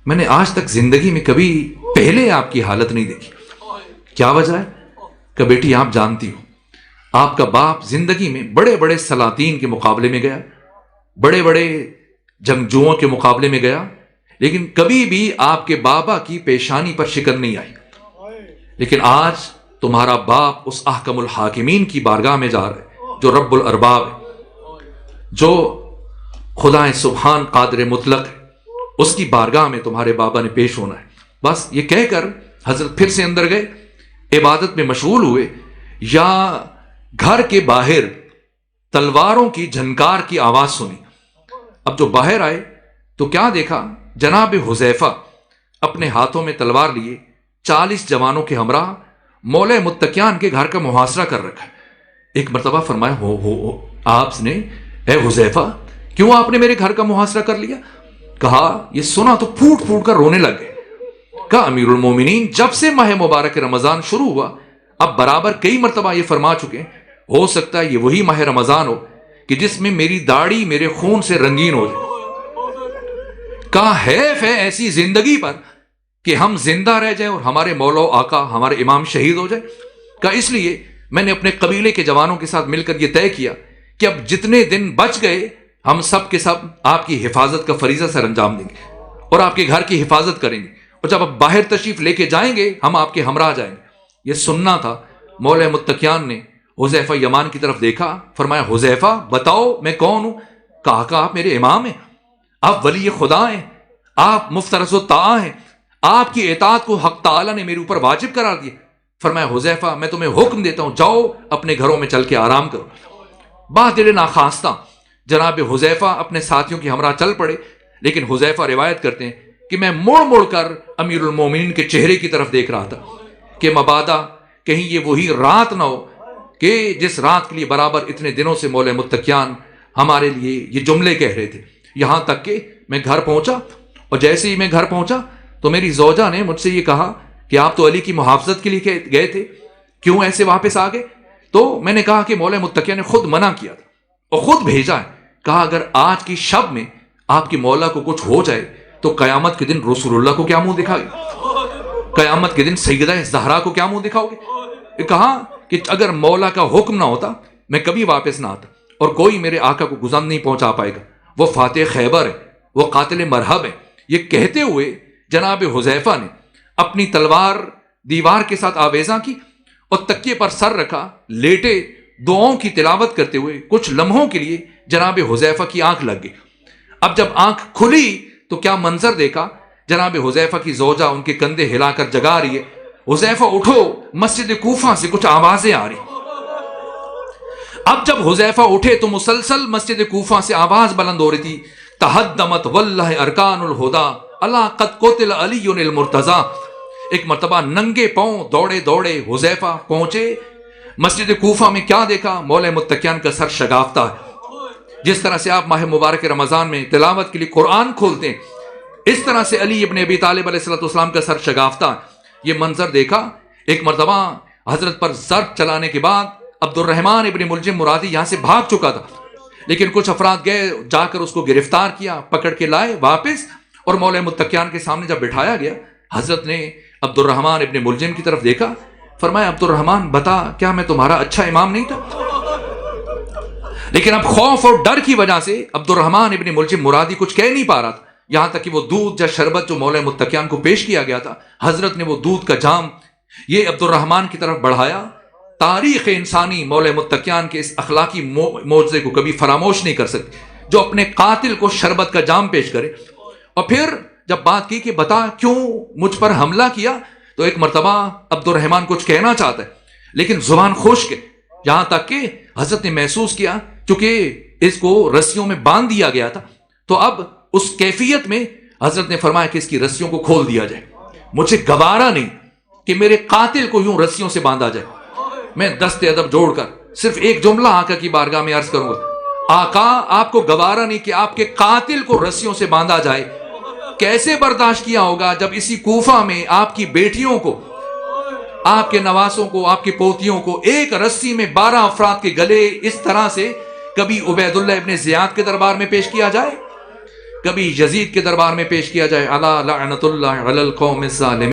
میں نے آج تک زندگی میں کبھی پہلے آپ کی حالت نہیں دیکھی، کیا وجہ ہے؟ کہ بیٹی آپ جانتی ہو آپ کا باپ زندگی میں بڑے بڑے سلاطین کے مقابلے میں گیا، بڑے بڑے جنگجوؤں کے مقابلے میں گیا، لیکن کبھی بھی آپ کے بابا کی پیشانی پر شکن نہیں آئی۔ لیکن آج تمہارا باپ اس احکم الحاکمین کی بارگاہ میں جا رہا ہے جو رب الارباب ہے، جو خدا سبحان قادر مطلق ہے، اس کی بارگاہ میں تمہارے بابا نے پیش ہونا ہے۔ بس یہ کہہ کر حضرت پھر سے اندر گئے، عبادت میں مشغول ہوئے، یا گھر کے باہر تلواروں کی جھنکار کی آواز سنی۔ اب جو باہر آئے تو کیا دیکھا؟ جناب حذیفہ اپنے ہاتھوں میں تلوار لیے 40 جوانوں کے ہمراہ مولا متقیان کے گھر کا محاصرہ کر رکھا ہے۔ ایک مرتبہ فرمایا ہو آپ نے، اے حذیفہ کیوں آپ نے میرے گھر کا محاصرہ کر لیا؟ کہا یہ سنا تو پھوٹ پھوٹ کر رونے لگ گئے۔ کہا امیر المومنین جب سے ماہ مبارک رمضان شروع ہوا اب برابر کئی مرتبہ یہ فرما چکے ہو سکتا ہے یہ وہی ماہ رمضان ہو کہ جس میں میری داڑھی میرے خون سے رنگین ہو جائے۔ کہا حیف ہے ایسی زندگی پر کہ ہم زندہ رہ جائیں اور ہمارے مولا و آقا ہمارے امام شہید ہو جائے۔ کہا اس لیے میں نے اپنے قبیلے کے جوانوں کے ساتھ مل کر یہ طے کیا کہ اب جتنے دن بچ گئے ہم سب کے سب آپ کی حفاظت کا فریضہ سر انجام دیں گے اور آپ کے گھر کی حفاظت کریں گے، اور جب آپ باہر تشریف لے کے جائیں گے ہم آپ کے ہمراہ جائیں گے۔ یہ سننا تھا۔ مولا متقیان نے حذیفہ یمان کی طرف دیکھا، فرمایا حذیفہ بتاؤ میں کون ہوں؟ کہا کہ آپ میرے امام ہیں، آپ ولی خدا ہیں، آپ مفترض الطاعہ ہیں، آپ کی اطاعت کو حق تعالی نے میرے اوپر واجب قرار دیا۔ فرمایا حذیفہ میں تمہیں حکم دیتا ہوں جاؤ اپنے گھروں میں چل کے آرام کرو۔ دل ناخواستہ جناب حذیفہ اپنے ساتھیوں کی ہمراہ چل پڑے، لیکن حذیفہ روایت کرتے ہیں کہ میں مڑ مڑ کر امیر المومنین کے چہرے کی طرف دیکھ رہا تھا کہ مبادا کہیں یہ وہی رات نہ ہو کہ جس رات کے لیے برابر اتنے دنوں سے مولا متقیان ہمارے لیے یہ جملے کہہ رہے تھے۔ یہاں تک کہ میں گھر پہنچا اور جیسے ہی میں گھر پہنچا تو میری زوجہ نے مجھ سے یہ کہا کہ آپ تو علی کی محافظت کے لیے گئے تھے، کیوں ایسے واپس آ گئے؟ تو میں نے کہا کہ مولا متقیان نے خود منع کیا تھا اور خود بھیجا ہے۔ کہا اگر آج کی شب میں آپ کی مولا کو کچھ ہو جائے تو قیامت کے دن رسول اللہ کو کیا منہ دکھاؤ گے؟ قیامت کے دن سیدہ زہرا کو کیا منہ دکھاؤ گے؟ کہا کہ اگر مولا کا حکم نہ ہوتا میں کبھی واپس نہ آتا اور کوئی میرے آقا کو گزر نہیں پہنچا پائے گا، وہ فاتح خیبر ہے، وہ قاتل مرحب ہے۔ یہ کہتے ہوئے جناب حذیفہ نے اپنی تلوار دیوار کے ساتھ آویزاں کی اور تکیے پر سر رکھا، لیٹے دعاؤں کی تلاوت کرتے ہوئے کچھ لمحوں کے لیے جناب حذیفہ کی آنکھ لگ گئی۔ اب جب آنکھ کھلی تو کیا منظر دیکھا؟ جناب حذیفہ کی زوجہ ان کے کندھے ہلا کر جگا رہی ہے، حذیفہ اٹھو، مسجد کوفہ سے کچھ آوازیں آ رہی۔ اب جب حذیفہ اٹھے تو مسلسل مسجد کوفہ سے آواز بلند ہو رہی تھی، تہدمت واللہ ارکان الہدا الا قد قتل علی المرتضی۔ ایک مرتبہ ننگے پاؤں دوڑے دوڑے حذیفہ پہنچے مسجد کوفہ میں، کیا دیکھا؟ مولا متقیان کا سر شگافتہ ہے۔ جس طرح سے آپ ماہ مبارک رمضان میں تلاوت کے لیے قرآن کھولتے ہیں، اس طرح سے علی ابن ابی طالب علیہ السلام کا سر شگافتہ ہے۔ یہ منظر دیکھا۔ ایک مرتبہ حضرت پر ضرب چلانے کے بعد عبد الرحمن ابن ملجم مرادی یہاں سے بھاگ چکا تھا، لیکن کچھ افراد گئے جا کر اس کو گرفتار کیا، پکڑ کے لائے واپس، اور مولا متقیان کے سامنے جب بٹھایا گیا حضرت نے عبد الرحمن ابن ملجم کی طرف دیکھا، فرمایا عبد الرحمن بتا کیا میں تمہارا اچھا امام نہیں تھا؟ لیکن اب خوف اور ڈر کی وجہ سے عبد الرحمن ابن ملجم مرادی کچھ کہہ نہیں پا رہا تھا، یہاں تک کہ وہ دودھ یا شربت جو مولا متقیان کو پیش کیا گیا تھا، حضرت نے وہ دودھ کا جام یہ عبد الرحمن کی طرف بڑھایا۔ تاریخ انسانی مولا متقیان کے اس اخلاقی معجزے کو کبھی فراموش نہیں کر سکتی، جو اپنے قاتل کو شربت کا جام پیش کرے۔ اور پھر جب بات کی کہ بتا کیوں مجھ پر حملہ کیا، تو ایک مرتبہ عبد الرحمن کچھ کہنا چاہتا ہے لیکن زبان خشک ہے، یہاں تک کہ حضرت نے محسوس کیا چونکہ اس کو رسیوں میں باندھ دیا گیا تھا، تو اب اس کیفیت میں حضرت نے فرمایا کہ اس کی رسیوں کو کھول دیا جائے، مجھے گوارا نہیں کہ میرے قاتل کو یوں رسیوں سے باندھا جائے۔ میں دست ادب جوڑ کر صرف ایک جملہ آقا کی بارگاہ میں عرض کروں گا، آقا آپ کو گوارا نہیں کہ آپ کے قاتل کو رسیوں سے باندھا جائے. کیسے برداشت کیا ہوگا جب اسی کوفہ میں آپ کی بیٹیوں کو، آپ کے نواسوں کو، آپ کی پوتیوں کو ایک رسی میں 12 افراد کے گلے اس طرح سے کبھی عبید اللہ ابن زیاد کے دربار میں پیش کیا جائے، کبھی یزید کے دربار میں پیش کیا جائے. الا لعنت اللہ علی القوم الظالمین.